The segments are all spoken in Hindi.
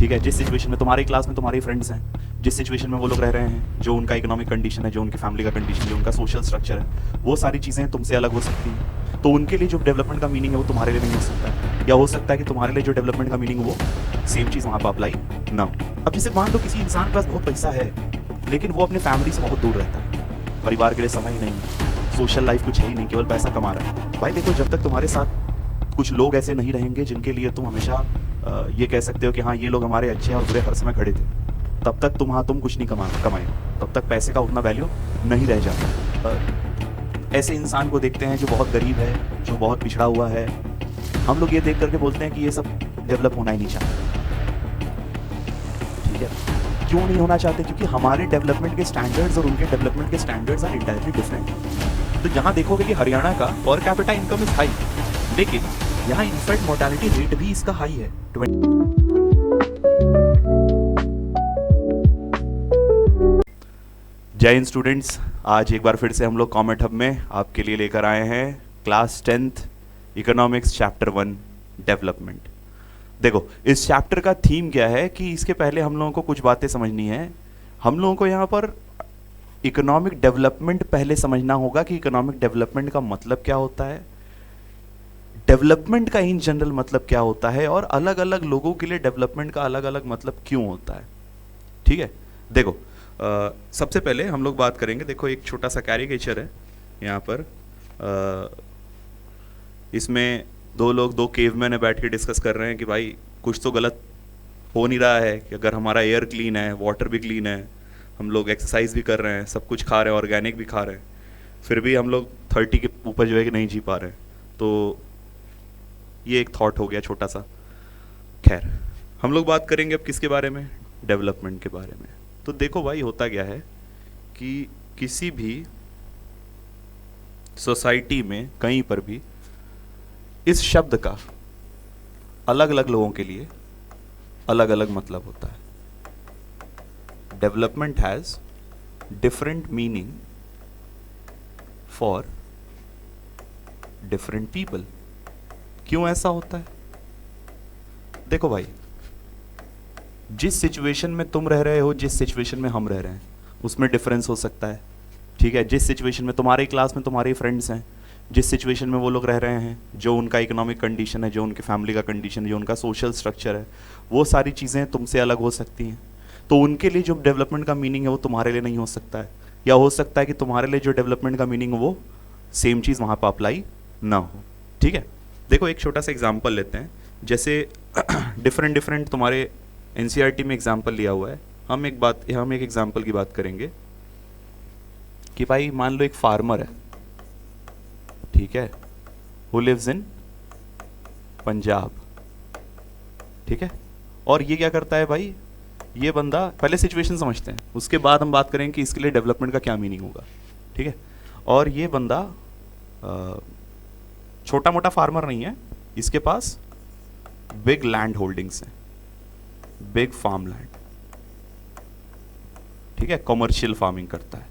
ठीक है, जिस सिचुएशन में तुम्हारी क्लास में तुम्हारे फ्रेंड्स हैं, जिस सिचुएशन में वो लोग रह रहे हैं, जो उनका इकोनॉमिक कंडीशन है, जो उनकी फैमिली का कंडीशन, जो उनका सोशल स्ट्रक्चर है, वो सारी चीज़ें तुमसे अलग हो सकती हैं। तो उनके लिए जो डेवलपमेंट का मीनिंग है वो तुम्हारे लिए नहीं हो सकता है, या हो सकता है कि तुम्हारे लिए जो डेवलपमेंट का मीनिंग है वो सेम चीज़ वहाँ पर अप्लाई ना हो। अब जैसे मान लो किसी इंसान के पास बहुत पैसा है, लेकिन वो अपने फैमिली से बहुत दूर रहता है, परिवार के लिए समय ही नहीं है, सोशल लाइफ कुछ है ही नहीं, केवल पैसा कमा रहा है। भाई देखो, जब तक तुम्हारे साथ कुछ लोग ऐसे नहीं रहेंगे जिनके लिए तुम हमेशा ये कह सकते हो कि हाँ ये लोग हमारे अच्छे हैं और बुरे हर समय खड़े थे, तब तक तुम कुछ नहीं कमाए, तब तक पैसे का उतना वैल्यू नहीं रह जाता। ऐसे इंसान को देखते हैं जो बहुत गरीब है, जो बहुत पिछड़ा हुआ है, हम लोग ये देख करके बोलते हैं कि ये सब डेवलप होना ही नहीं चाहते। ठीक है, क्यों नहीं होना चाहते? क्योंकि हमारे डेवलपमेंट के स्टैंडर्ड्स और उनके डेवलपमेंट के स्टैंडर्ड्स आर इंटायरली डिफरेंट। तो यहाँ देखोगे कि हरियाणा का per capita income is high, लेकिन यहाँ इनफैक्ट मोर्टेलिटी रेट भी इसका हाई है। जय हिंद स्टूडेंट्स, आज एक बार फिर से हम लोग कॉमेट हब में आपके लिए लेकर आए हैं class 10th economics chapter 1 development. देखो, इस चैप्टर का थीम क्या है कि इसके पहले हम लोगों को कुछ बातें समझनी है। हम लोगों को यहाँ पर इकोनॉमिक डेवलपमेंट पहले समझना होगा कि इकोनॉमिक डेवलपमेंट का मतलब क्या होता है, डेवलपमेंट का इन जनरल मतलब क्या होता है, और अलग अलग लोगों के लिए डेवलपमेंट का अलग अलग मतलब क्यों होता है। ठीक है, देखो सबसे पहले हम लोग बात करेंगे। देखो, एक छोटा सा कैरिकेचर है यहाँ पर। इसमें दो लोग, दो केवमैन है, बैठ के डिस्कस कर रहे हैं कि भाई कुछ तो गलत हो नहीं रहा है कि अगर हमारा एयर क्लीन है, वाटर भी क्लीन है, हम लोग एक्सरसाइज भी कर रहे हैं, सब कुछ खा रहे हैं, ऑर्गेनिक भी खा रहे हैं, फिर भी हम लोग 30 के ऊपर जो है कि नहीं जी पा रहे हैं। तो ये एक थॉट हो गया छोटा सा। खैर, हम लोग बात करेंगे अब किसके बारे में? डेवलपमेंट के बारे में। तो देखो भाई, होता क्या है कि किसी भी सोसाइटी में कहीं पर भी इस शब्द का अलग अलग लोगों के लिए अलग अलग मतलब होता है। Development has different meaning for different people. क्यों ऐसा होता है? देखो भाई, जिस सिचुएशन में तुम रह रहे हो, जिस सिचुएशन में हम रह रहे हैं, उसमें डिफरेंस हो सकता है। ठीक है, जिस सिचुएशन में तुम्हारी क्लास में तुम्हारे फ्रेंड्स हैं, जिस सिचुएशन में वो लोग रह रहे हैं, जो उनका इकोनॉमिक कंडीशन है, जो उनकी फैमिली का कंडीशन है, जो उनका सोशल स्ट्रक्चर है, वो सारी चीज़ें तुमसे अलग हो सकती हैं। तो उनके लिए जो डेवलपमेंट का मीनिंग है वो तुम्हारे लिए नहीं हो सकता है, या हो सकता है कि तुम्हारे लिए जो डेवलपमेंट का मीनिंग है वो सेम चीज़ वहाँ पर अप्लाई ना हो। ठीक है, देखो एक छोटा सा एग्जाम्पल लेते हैं। जैसे डिफरेंट तुम्हारे एनसीईआरटी में एग्जाम्पल लिया हुआ है। हम एक एग्जाम्पल की बात करेंगे कि भाई मान लो एक फार्मर है, ठीक है, हु लिव्स इन पंजाब। ठीक है, और ये क्या करता है भाई, ये बंदा, पहले सिचुएशन समझते हैं, उसके बाद हम बात करेंगे कि इसके लिए डेवलपमेंट का क्या मीनिंग होगा। ठीक है, और ये बंदा छोटा मोटा फार्मर नहीं है, इसके पास बिग लैंड होल्डिंग्स हैं, बिग फार्म लैंड। ठीक है, कॉमर्शियल फार्मिंग करता है।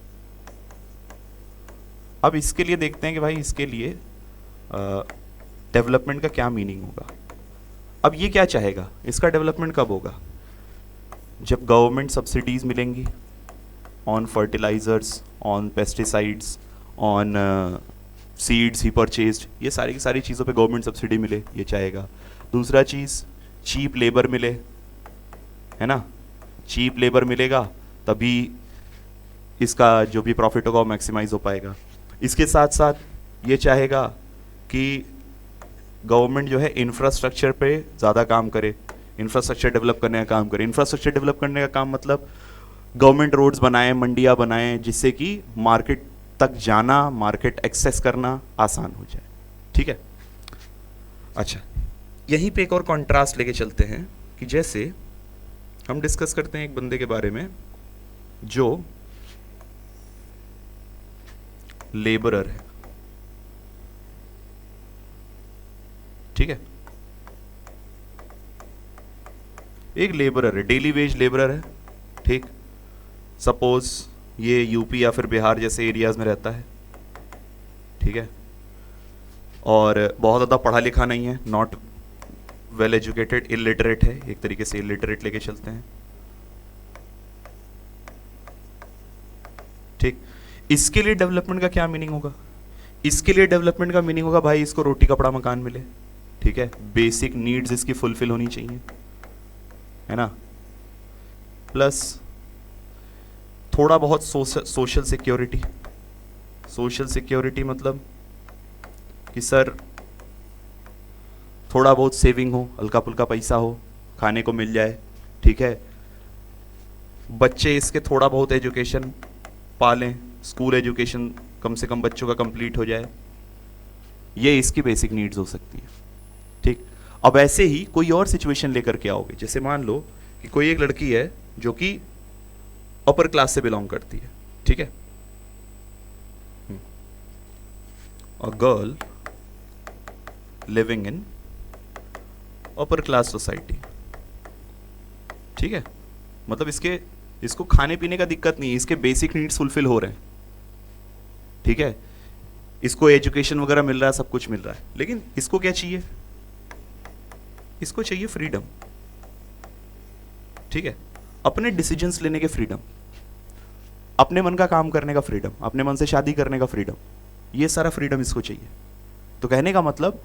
अब इसके लिए देखते हैं कि भाई इसके लिए डेवलपमेंट का क्या मीनिंग होगा। अब ये क्या चाहेगा, इसका डेवलपमेंट कब होगा? जब गवर्नमेंट सब्सिडीज मिलेंगी on fertilisers, on pesticides, on seeds ही परचेज्ड, ये सारी की सारी चीज़ों पे गवर्नमेंट सब्सिडी मिले, ये चाहेगा। दूसरा चीज़, चीप लेबर मिले, है ना, चीप लेबर मिलेगा तभी इसका जो भी प्रॉफिट होगा वो मैक्सिमाइज हो पाएगा। इसके साथ साथ ये चाहेगा कि गवर्नमेंट जो है इंफ्रास्ट्रक्चर पे ज़्यादा काम करे, इंफ्रास्ट्रक्चर डेवलप करने का काम करे। इंफ्रास्ट्रक्चर डेवलप करने का काम मतलब गवर्नमेंट रोड्स बनाए, मंडियाँ बनाए, जिससे कि मार्केट तक जाना, मार्केट एक्सेस करना आसान हो जाए। ठीक है, अच्छा, यहीं पे एक और कॉन्ट्रास्ट लेके चलते हैं कि जैसे हम डिस्कस करते हैं एक बंदे के बारे में जो लेबरर है। ठीक है, एक लेबरर है, डेली वेज लेबरर है। ठीक, सपोज ये यूपी या फिर बिहार जैसे एरियाज में रहता है। ठीक है, और बहुत ज़्यादा पढ़ा लिखा नहीं है, नॉट वेल एजुकेटेड इलिटरेट है, एक तरीके से इलिटरेट लेके चलते हैं, ठीक। इसके लिए डेवलपमेंट का क्या मीनिंग होगा? इसके लिए डेवलपमेंट का मीनिंग होगा भाई इसको रोटी कपड़ा मकान मिले, ठीक है, बेसिक नीड्स इसकी फुलफिल होनी चाहिए, है ना, प्लस थोड़ा बहुत सोशल सिक्योरिटी। सोशल सिक्योरिटी मतलब कि सर थोड़ा बहुत सेविंग हो, हल्का फुल्का पैसा हो, खाने को मिल जाए, ठीक है, बच्चे इसके थोड़ा बहुत एजुकेशन पालें, स्कूल एजुकेशन कम से कम बच्चों का कंप्लीट हो जाए, ये इसकी बेसिक नीड्स हो सकती है, ठीक। अब ऐसे ही कोई और सिचुएशन लेकर के आओगे, जैसे मान लो कि कोई एक लड़की है जो कि अपर क्लास से बिलोंग करती है, ठीक है, a girl living in upper class society, ठीक है, मतलब इसको खाने पीने का दिक्कत नहीं है, इसके बेसिक नीड्स फुलफिल हो रहे हैं, ठीक है, इसको एजुकेशन वगैरह मिल रहा है, सब कुछ मिल रहा है, लेकिन इसको क्या चाहिए? इसको चाहिए फ्रीडम, ठीक है, अपने डिसीजंस लेने के फ्रीडम, अपने मन का काम करने का फ्रीडम, अपने मन से शादी करने का फ्रीडम, ये सारा फ्रीडम इसको चाहिए। तो कहने का मतलब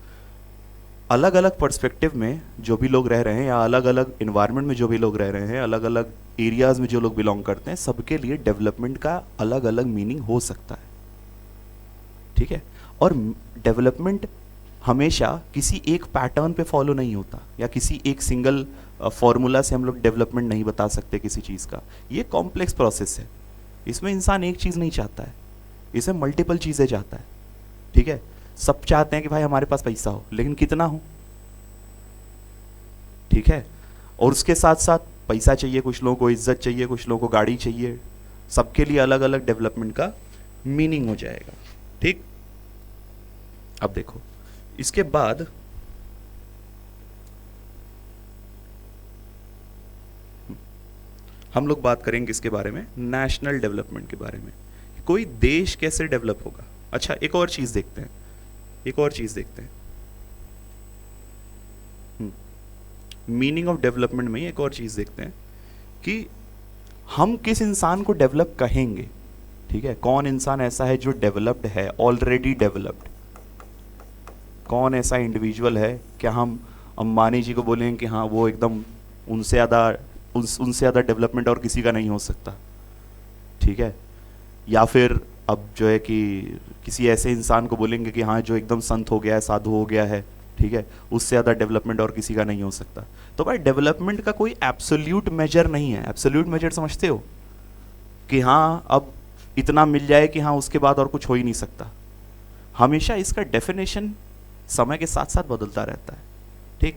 अलग अलग पर्सपेक्टिव में जो भी लोग रह रहे हैं या अलग अलग इन्वायरमेंट में जो भी लोग रह रहे हैं, अलग अलग एरियाज में जो लोग बिलोंग करते हैं, सबके लिए डेवलपमेंट का अलग अलग मीनिंग हो सकता है, ठीक है। और डेवलपमेंट हमेशा किसी एक पैटर्न पे फॉलो नहीं होता, या किसी एक सिंगल फॉर्मूला से हम लोग डेवलपमेंट नहीं बता सकते किसी चीज़ का। ये कॉम्प्लेक्स प्रोसेस है, इसमें इंसान एक चीज़ नहीं चाहता है, इसमें मल्टीपल चीज़ें चाहता है, ठीक है। सब चाहते हैं कि भाई हमारे पास पैसा हो, लेकिन कितना हो, ठीक है, और उसके साथ साथ पैसा चाहिए, कुछ लोगों को इज्जत चाहिए, कुछ लोगों को गाड़ी चाहिए, सबके लिए अलग अलग डेवलपमेंट का मीनिंग हो जाएगा, ठीक। अब देखो इसके बाद हम लोग बात करेंगे इसके बारे में, नेशनल डेवलपमेंट के बारे में, कोई देश कैसे डेवलप होगा। अच्छा, एक और चीज देखते हैं, मीनिंग ऑफ डेवलपमेंट में एक और चीज देखते हैं कि हम किस इंसान को डेवलप कहेंगे, ठीक है, कौन इंसान ऐसा है जो डेवलप्ड है, ऑलरेडी डेवलप्ड, कौन ऐसा इंडिविजुअल है, क्या हम अंबानी जी को बोलेंगे कि हाँ वो एकदम उनसे ज़्यादा डेवलपमेंट और किसी का नहीं हो सकता, ठीक है, या फिर अब जो है कि किसी ऐसे इंसान को बोलेंगे कि हाँ जो एकदम संत हो गया है, साधु हो गया है, ठीक है, उससे ज़्यादा डेवलपमेंट और किसी का नहीं हो सकता। तो भाई डेवलपमेंट का कोई एब्सोल्यूट मेजर नहीं है। एब्सोल्यूट मेजर समझते हो कि हाँ अब इतना मिल जाए कि हाँ उसके बाद और कुछ हो ही नहीं सकता। हमेशा इसका डेफिनेशन समय के साथ साथ बदलता रहता है, ठीक।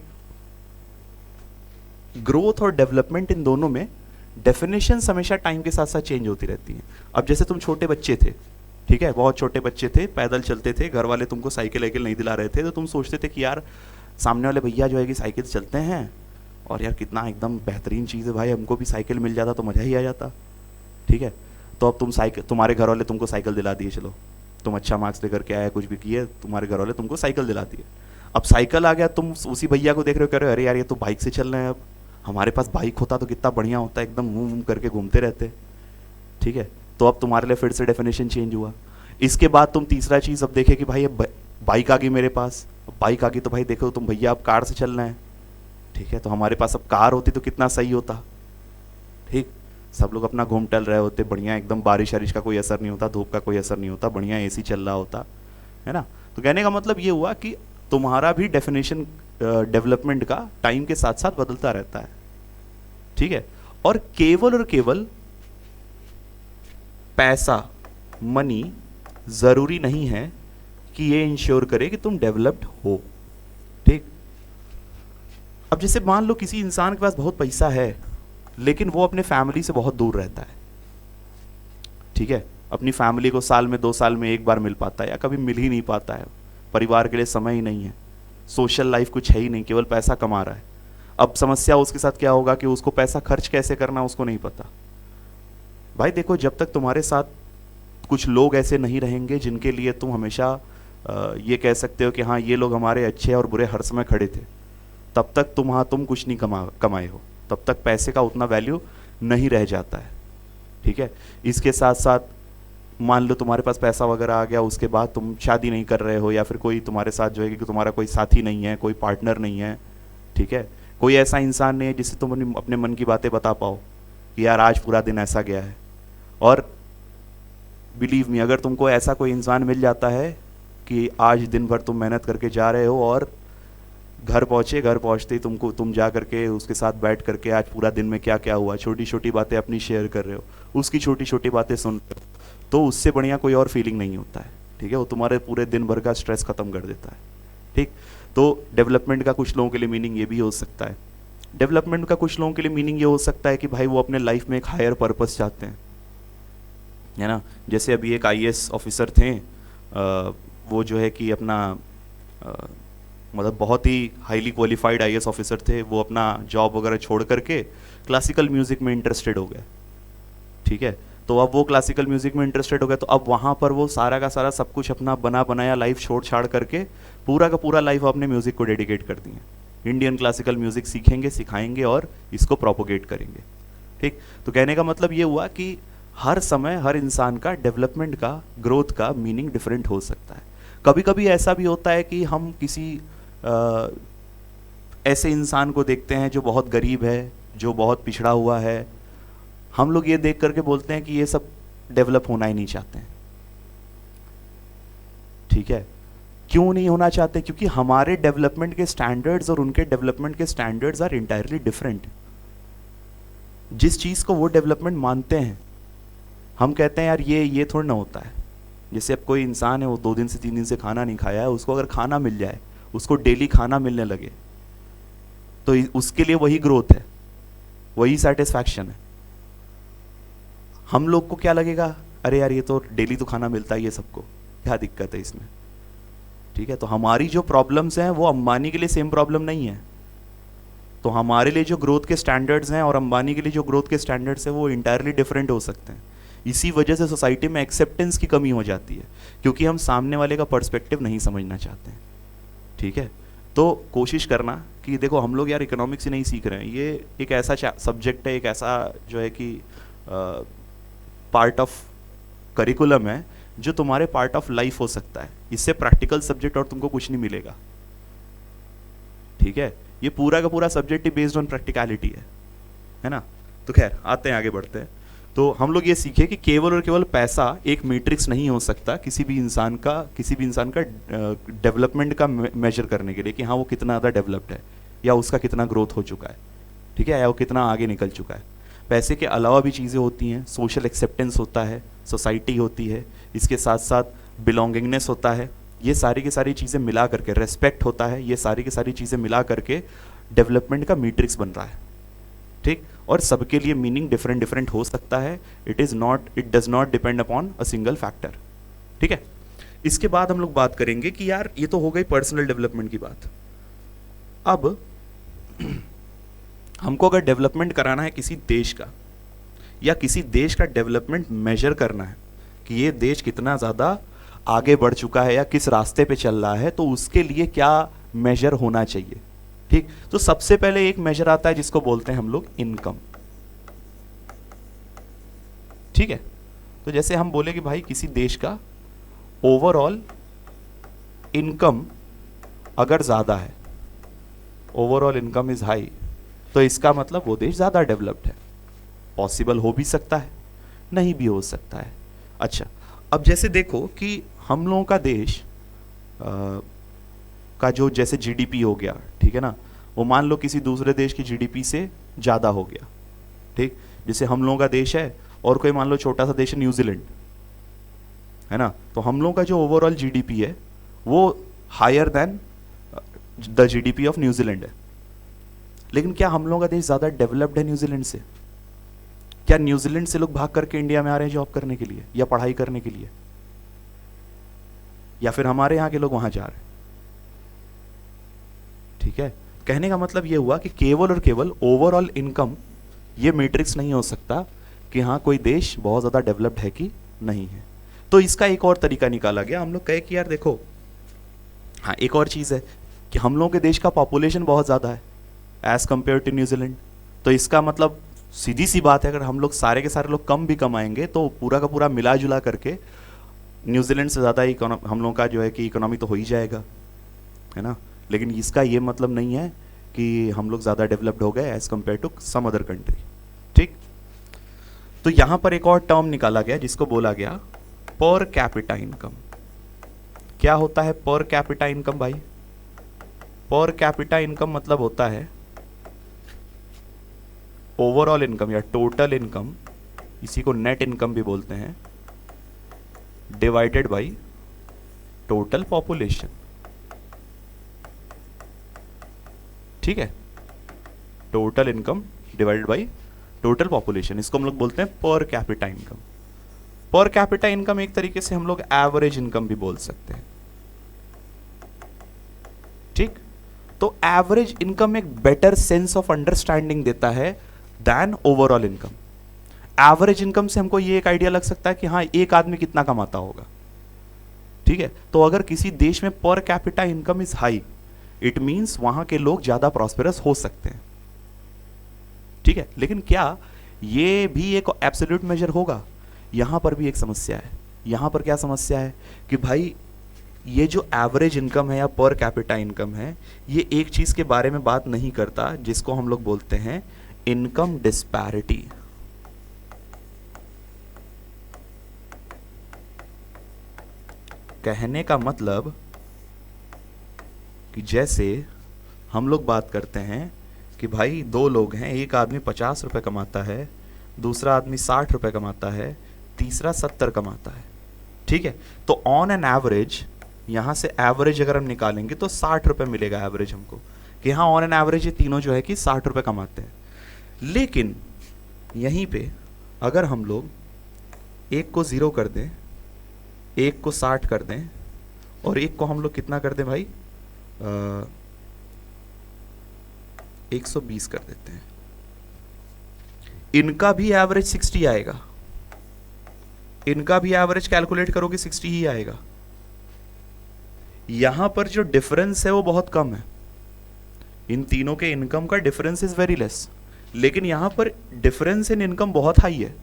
ग्रोथ और डेवलपमेंट इन दोनों में डेफिनेशन हमेशा टाइम के साथ साथ चेंज होती रहती हैं। अब जैसे तुम छोटे बच्चे थे, ठीक है, बहुत छोटे बच्चे थे, पैदल चलते थे, घर वाले तुमको साइकिल वाइकिल नहीं दिला रहे थे, तो तुम सोचते थे कि यार सामने वाले भैया जो है कि साइकिल चलते हैं और यार कितना एकदम बेहतरीन चीज़ है भाई, हमको भी साइकिल मिल जाता तो मज़ा ही आ जाता, ठीक है। तो अब तुम्हारे घर वाले तुमको साइकिल दिला दिए, चलो तुम अच्छा मार्क्स लेकर के आए, कुछ भी किए, तुम्हारे घर वाले तुमको साइकिल दिला दिए। अब साइकिल आ गया, तुम उसी भैया को देख रहे हो, कह रहे हो अरे यार ये तो बाइक से चल रहे हैं, अब हमारे पास बाइक होता तो कितना बढ़िया होता, एकदम मुँह करके घूमते रहते, ठीक है। तो अब तुम्हारे लिए फिर से डेफिनेशन चेंज हुआ। इसके बाद तुम तीसरा चीज़ अब देखे कि भाई अब बाइक आ गई मेरे पास, बाइक आ गई तो भाई देखो तुम भैया अब कार से चल रहे हैं, ठीक है, तो हमारे पास अब कार होती तो कितना सही होता, ठीक। सब लोग अपना घूम टल रहे होते बढ़िया, एकदम बारिश वारिश का कोई असर नहीं होता, धूप का कोई असर नहीं होता, बढ़िया एसी चल रहा होता है ना। तो कहने का मतलब ये हुआ कि तुम्हारा भी डेफिनेशन डेवलपमेंट का टाइम के साथ साथ बदलता रहता है, ठीक है। और केवल पैसा, मनी ज़रूरी नहीं है कि ये इंश्योर करे कि तुम डेवलप्ड हो, ठीक। अब जैसे मान लो किसी इंसान के पास बहुत पैसा है लेकिन वो अपने फैमिली से बहुत दूर रहता है, ठीक है, अपनी फैमिली को साल में 2 साल में एक बार मिल पाता है या कभी मिल ही नहीं पाता है, परिवार के लिए समय ही नहीं है, सोशल लाइफ कुछ है ही नहीं, केवल पैसा कमा रहा है। अब समस्या उसके साथ क्या होगा कि उसको पैसा खर्च कैसे करना उसको नहीं पता। भाई देखो, जब तक तुम्हारे साथ कुछ लोग ऐसे नहीं रहेंगे जिनके लिए तुम हमेशा ये कह सकते हो कि हाँ ये लोग हमारे अच्छे और बुरे हर समय खड़े थे, तब तक तुम कुछ नहीं कमाए हो, तब तक पैसे का उतना वैल्यू नहीं रह जाता है। ठीक है, इसके साथ साथ मान लो तुम्हारे पास पैसा वगैरह आ गया, उसके बाद तुम शादी नहीं कर रहे हो, या फिर कोई तुम्हारे साथ जो है कि तुम्हारा कोई साथी नहीं है, कोई पार्टनर नहीं है, ठीक है, कोई ऐसा इंसान नहीं है जिससे तुम अपने मन की बातें बता पाओ कि यार आज पूरा दिन ऐसा गया है। और बिलीव मी, अगर तुमको ऐसा कोई इंसान मिल जाता है कि आज दिन भर तुम मेहनत करके जा रहे हो और घर पहुंचते ही तुम जा करके उसके साथ बैठ करके आज पूरा दिन में क्या क्या हुआ, छोटी छोटी बातें अपनी शेयर कर रहे हो, उसकी छोटी छोटी बातें सुन रहे हो, तो उससे बढ़िया कोई और फीलिंग नहीं होता है। ठीक है, वो तुम्हारे पूरे दिन भर का स्ट्रेस खत्म कर देता है। ठीक, तो डेवलपमेंट का कुछ लोगों के लिए मीनिंग ये भी हो सकता है। डेवलपमेंट का कुछ लोगों के लिए मीनिंग ये हो सकता है कि भाई वो अपने लाइफ में एक हायर पर्पस चाहते हैं, है ना। जैसे अभी एक आईएएस ऑफिसर थे, वो जो है कि अपना मतलब बहुत ही हाईली क्वालिफाइड आईएएस ऑफिसर थे, वो अपना जॉब वगैरह छोड़ करके क्लासिकल म्यूजिक में इंटरेस्टेड हो गए। ठीक है, तो अब वो क्लासिकल म्यूजिक में इंटरेस्टेड हो गए, तो अब वहाँ पर वो सारा का सारा सब कुछ अपना बना बनाया लाइफ छोड़ छाड़ करके पूरा का पूरा लाइफ अपने म्यूजिक को डेडिकेट कर दिए। इंडियन क्लासिकल म्यूजिक सीखेंगे, सिखाएंगे और इसको प्रोपोगेट करेंगे। ठीक, तो कहने का मतलब ये हुआ कि हर समय हर इंसान का डेवलपमेंट का, ग्रोथ का मीनिंग डिफरेंट हो सकता है। कभी कभी ऐसा भी होता है कि हम किसी ऐसे इंसान को देखते हैं जो बहुत गरीब है, जो बहुत पिछड़ा हुआ है, हम लोग ये देख करके बोलते हैं कि ये सब डेवलप होना ही नहीं चाहते हैं। ठीक है, क्यों नहीं होना चाहते? क्योंकि हमारे डेवलपमेंट के स्टैंडर्ड्स और उनके डेवलपमेंट के स्टैंडर्ड्स आर इंटायरली डिफरेंट। जिस चीज़ को वो डेवलपमेंट मानते हैं, हम कहते हैं यार ये थोड़ा ना होता है। जैसे अब कोई इंसान है, वो 2 दिन से 3 दिन से खाना नहीं खाया है, उसको अगर खाना मिल जाए, उसको डेली खाना मिलने लगे, तो उसके लिए वही ग्रोथ है, वही सेटिस्फैक्शन है। हम लोग को क्या लगेगा, अरे यार ये तो डेली तो खाना मिलता ही है सबको, क्या दिक्कत है इसमें। ठीक है, तो हमारी जो प्रॉब्लम्स हैं वो अंबानी के लिए सेम प्रॉब्लम नहीं है। तो हमारे लिए जो ग्रोथ के स्टैंडर्ड्स हैं और अंबानी के लिए जो ग्रोथ के स्टैंडर्ड्स हैं वो इंटायरली डिफरेंट हो सकते हैं। इसी वजह से सोसाइटी में एक्सेप्टेंस की कमी हो जाती है, क्योंकि हम सामने वाले का पर्सपेक्टिव नहीं समझना चाहते हैं। ठीक है, तो कोशिश करना कि देखो हम लोग यार इकोनॉमिक्स ही नहीं सीख रहे हैं, ये एक ऐसा सब्जेक्ट है, एक ऐसा जो है कि पार्ट ऑफ करिकुलम है जो तुम्हारे पार्ट ऑफ लाइफ हो सकता है। इससे प्रैक्टिकल सब्जेक्ट और तुमको कुछ नहीं मिलेगा। ठीक है, ये पूरा का पूरा subject he based on practicality है ना। तो खैर आते हैं, आगे बढ़ते हैं। तो हम लोग ये सीखे कि केवल और केवल पैसा एक मैट्रिक्स नहीं हो सकता किसी भी इंसान का डेवलपमेंट का मेजर करने के लिए कि हाँ वो कितना ज़्यादा डेवलप्ड है, या उसका कितना ग्रोथ हो चुका है। ठीक है, या वो कितना आगे निकल चुका है। पैसे के अलावा भी चीज़ें होती हैं, सोशल एक्सेप्टेंस होता है, सोसाइटी होती है, इसके साथ साथ बिलोंगिंगनेस होता है। ये सारी की सारी चीज़ें मिला करके, रेस्पेक्ट होता है, ये सारी की सारी चीज़ें मिला करके डेवलपमेंट का मैट्रिक्स बन रहा है। ठीक, और सबके लिए मीनिंग डिफरेंट डिफरेंट हो सकता है। It does not depend upon a single factor. ठीक है, इसके बाद हम लोग बात करेंगे कि यार ये तो हो गई पर्सनल डेवलपमेंट की बात। अब हमको अगर डेवलपमेंट कराना है किसी देश का, या किसी देश का डेवलपमेंट मेजर करना है कि ये देश कितना ज़्यादा आगे बढ़ चुका है या किस रास्ते पे चल रहा है, तो उसके लिए क्या मेजर होना चाहिए। ठीक, तो सबसे पहले एक मेजर आता है जिसको बोलते हैं हम लोग इनकम। ठीक है, तो जैसे हम बोले कि भाई किसी देश का ओवरऑल इनकम अगर ज़्यादा है, ओवरऑल इनकम इज हाई, तो इसका मतलब वो देश ज़्यादा डेवलप्ड है। पॉसिबल हो भी सकता है, नहीं भी हो सकता है। अच्छा, अब जैसे देखो कि हम लोगों का देश का जो जैसे जीडीपी हो गया, ठीक है ना, वो मान लो किसी दूसरे देश की जीडीपी से ज़्यादा हो गया। ठीक, जैसे हम लोगों का देश है और कोई मान लो छोटा सा देश है न्यूजीलैंड, है ना, तो हम लोगों का जो ओवरऑल जीडीपी है वो higher than the GDP of New Zealand है। लेकिन क्या हम लोगों का देश ज़्यादा डेवलप्ड है न्यूजीलैंड से? क्या न्यूजीलैंड से लोग भाग करके इंडिया में आ रहे हैं जॉब करने के लिए या पढ़ाई करने के लिए, या फिर हमारे यहाँ के लोग वहाँ जा रहे हैं? ठीक है, कहने का मतलब ये हुआ कि केवल और केवल ओवरऑल इनकम ये मैट्रिक्स नहीं हो सकता कि हाँ कोई देश बहुत ज़्यादा डेवलप्ड है कि नहीं है। तो इसका एक और तरीका निकाला गया। हम लोग कहे कि यार देखो, हाँ एक और चीज़ है कि हम लोगों के देश का पॉपुलेशन बहुत ज़्यादा है, एज कम्पेयर टू न्यूजीलैंड। तो इसका मतलब सीधी सी बात है, अगर हम लोग सारे के सारे लोग कम भी कमाएंगे तो पूरा का पूरा मिला जुला करके न्यूजीलैंड से ज़्यादा हम लोगों का जो है कि इकोनॉमी तो हो ही जाएगा, है ना। लेकिन इसका ये मतलब नहीं है कि हम लोग ज़्यादा डेवलप्ड हो गए as compare to some other country, ठीक। तो यहाँ पर एक और टर्म निकाला गया जिसको बोला गया पर कैपिटा इनकम। क्या होता है पर कैपिटा इनकम भाई? पर कैपिटा इनकम मतलब होता है ओवरऑल इनकम या टोटल इनकम, इसी को नेट इनकम भी बोलते हैं, डिवाइडेड बाय टोटल पॉपुलेशन, ठीक है। Total income divided by total population, इसको हम लोग बोलते हैं per capita income. Per capita income एक तरीके से हम लोग एवरेज इनकम भी बोल सकते हैं, ठीक। तो एवरेज इनकम एक बेटर सेंस ऑफ अंडरस्टैंडिंग देता है than overall income. Average income से हमको ये एक आइडिया लग सकता है कि हाँ एक आदमी कितना कमाता होगा, ठीक है। तो अगर किसी देश में per capita income is high, it means वहां के लोग ज्यादा प्रॉस्पेरस हो सकते हैं, ठीक है। लेकिन क्या ये भी एक एब्सोल्यूट मेजर होगा? यहां पर भी एक समस्या है। यहां पर क्या समस्या है कि भाई ये जो एवरेज इनकम है या पर कैपिटा इनकम है, ये एक चीज के बारे में बात नहीं करता जिसको हम लोग बोलते हैं इनकम डिस्पैरिटी। कहने का मतलब कि जैसे हम लोग बात करते हैं कि भाई दो लोग हैं, एक आदमी 50 रुपए कमाता है, दूसरा आदमी 60 रुपए कमाता है, तीसरा 70 कमाता है, ठीक है। तो ऑन एन एवरेज, यहां से एवरेज अगर हम निकालेंगे तो 60 रुपए मिलेगा एवरेज हमको, कि हाँ ऑन एन एवरेज ये तीनों जो है कि 60 रुपए कमाते हैं। लेकिन यहीं पे अगर हम लोग एक को 0 कर दें, एक को 60 कर दें और एक को हम लोग कितना कर दें भाई 120 कर देते हैं, इनका भी एवरेज 60 आएगा, इनका भी एवरेज कैलकुलेट करोगे 60 ही आएगा। यहां पर जो डिफरेंस है वो बहुत कम है, इन तीनों के इनकम का डिफरेंस इज वेरी लेस, लेकिन यहां पर डिफरेंस इन इनकम बहुत हाई है।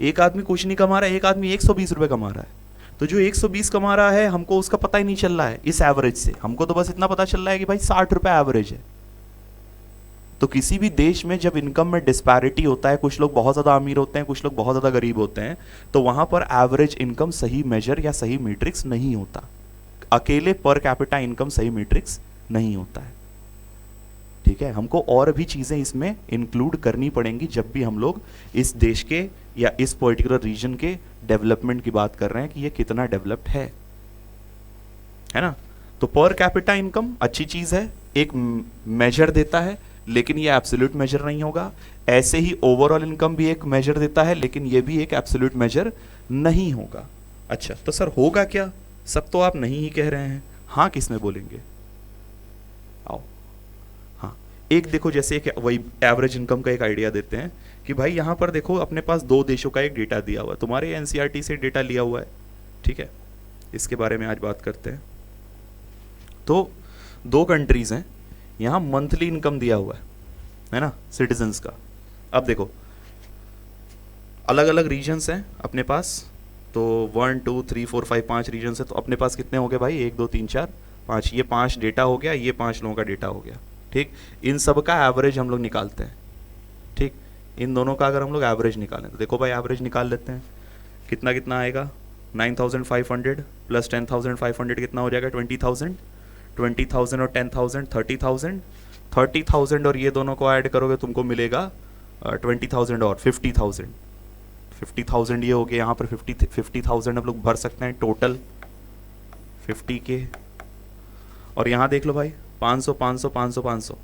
एक आदमी कुछ नहीं कमा रहा है, एक आदमी 120 रुपए कमा रहा है। तो जो 120 कमा रहा है हमको उसका पता ही नहीं चल रहा है इस एवरेज से, हमको तो बस इतना पता चल रहा है कि भाई 60 रुपए एवरेज है। तो किसी भी देश में जब इनकम में डिस्पैरिटी होता है, कुछ लोग बहुत ज़्यादा अमीर होते हैं, कुछ लोग बहुत ज़्यादा गरीब होते हैं, तो वहाँ पर एवरेज इनकम सही मेजर या सही मैट्रिक्स नहीं होता। अकेले पर कैपिटा इनकम सही मैट्रिक्स नहीं होता है, ठीक है। हमको और भी चीज़ें इसमें इंक्लूड करनी पड़ेंगी जब भी हम लोग इस देश के या इस पर्टिकुलर रीजन के डेवलपमेंट की बात कर रहे हैं कि ये कितना डेवलप्ड है ना। तो पर कैपिटा इनकम अच्छी चीज़ है, एक मेजर देता है, लेकिन ये एब्सोल्यूट मेजर नहीं होगा। ऐसे ही ओवरऑल इनकम भी एक मेजर देता है, लेकिन ये भी एक एब्सोल्यूट मेजर नहीं होगा। अच्छा तो सर होगा क्या? सब तो आप नहीं ही कह रहे हैं, हाँ किस में बोलेंगे? आओ हाँ, एक देखो जैसे एक वही एवरेज इनकम का एक आइडिया देते हैं कि भाई यहाँ पर देखो अपने पास दो देशों का एक डेटा दिया हुआ है, तुम्हारे एनसीईआरटी से डेटा लिया हुआ है, ठीक है। इसके बारे में आज बात करते हैं। तो दो कंट्रीज हैं, यहाँ मंथली इनकम दिया हुआ है ना सिटीजन्स का। अब देखो अलग अलग रीजन्स हैं अपने पास, तो 1 2 3 4 5 5 रीजन्स है, तो अपने पास कितने हो गए भाई 1 2 3 4 5, ये 5 डेटा हो गया, ये 5 लोगों का डेटा हो गया, ठीक। इन सब का एवरेज हम लोग निकालते हैं, ठीक। इन दोनों का अगर हम लोग एवरेज निकालें तो देखो भाई एवरेज निकाल लेते हैं, कितना कितना आएगा 9500 प्लस 10500 कितना हो जाएगा 20,000, 20,000 और 10,000 30,000, 30,000 और ये दोनों को ऐड करोगे तुमको मिलेगा 20,000 और 50,000, 50,000 ये हो गया। यहाँ पर 50,000 हम लोग भर सकते हैं टोटल 50 के, और यहाँ देख लो भाई 500 500 500 500,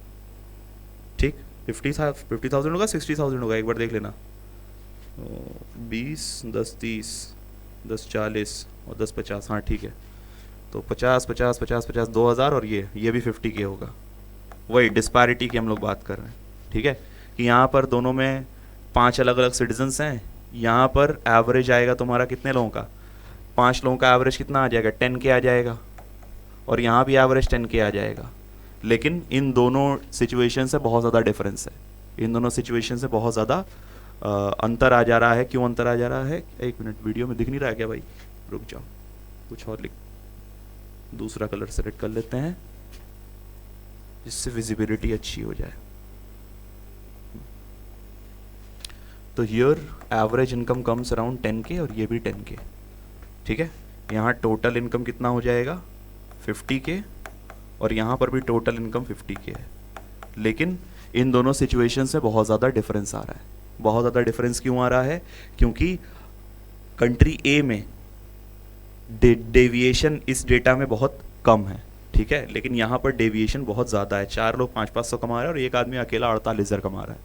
ठीक। 50,000 होगा 60,000 होगा, एक बार देख लेना, 20 10 30 10 40 और 10 50, हाँ ठीक है। तो 50 50 50 50 2000 और ये भी 50 के होगा। वही डिस्पैरिटी की हम लोग बात कर रहे हैं, ठीक है, कि यहाँ पर दोनों में 5 अलग अलग सिटीजन्स हैं। यहाँ पर एवरेज आएगा तुम्हारा कितने लोगों का, 5 लोगों का एवरेज कितना आ जाएगा 10 के आ जाएगा, और यहाँ भी एवरेज 10 के आ जाएगा। लेकिन इन दोनों सिचुएशन से बहुत ज़्यादा डिफरेंस है, इन दोनों सिचुएशन से बहुत ज़्यादा अंतर आ जा रहा है। क्यों अंतर आ जा रहा है? एक मिनट, वीडियो में दिख नहीं रहा है क्या भाई? रुक जाओ, कुछ और लिख, दूसरा कलर सेलेक्ट कर लेते हैं जिससे विजिबिलिटी अच्छी हो जाए। तो here average income comes around 10K और ये भी 10K, ठीक है। यहाँ टोटल इनकम कितना हो जाएगा? 50K, और यहाँ पर भी टोटल इनकम 50K है। लेकिन इन दोनों सिचुएशन से बहुत ज़्यादा डिफरेंस आ रहा है। बहुत ज़्यादा डिफरेंस क्यों आ रहा है? क्योंकि कंट्री ए में डेविएशन इस डेटा में बहुत कम है, ठीक है, लेकिन यहाँ पर डेविएशन बहुत ज़्यादा है। 4 लोग 500-500 कमा रहे हैं और एक आदमी अकेला 48,000 कमा रहा है,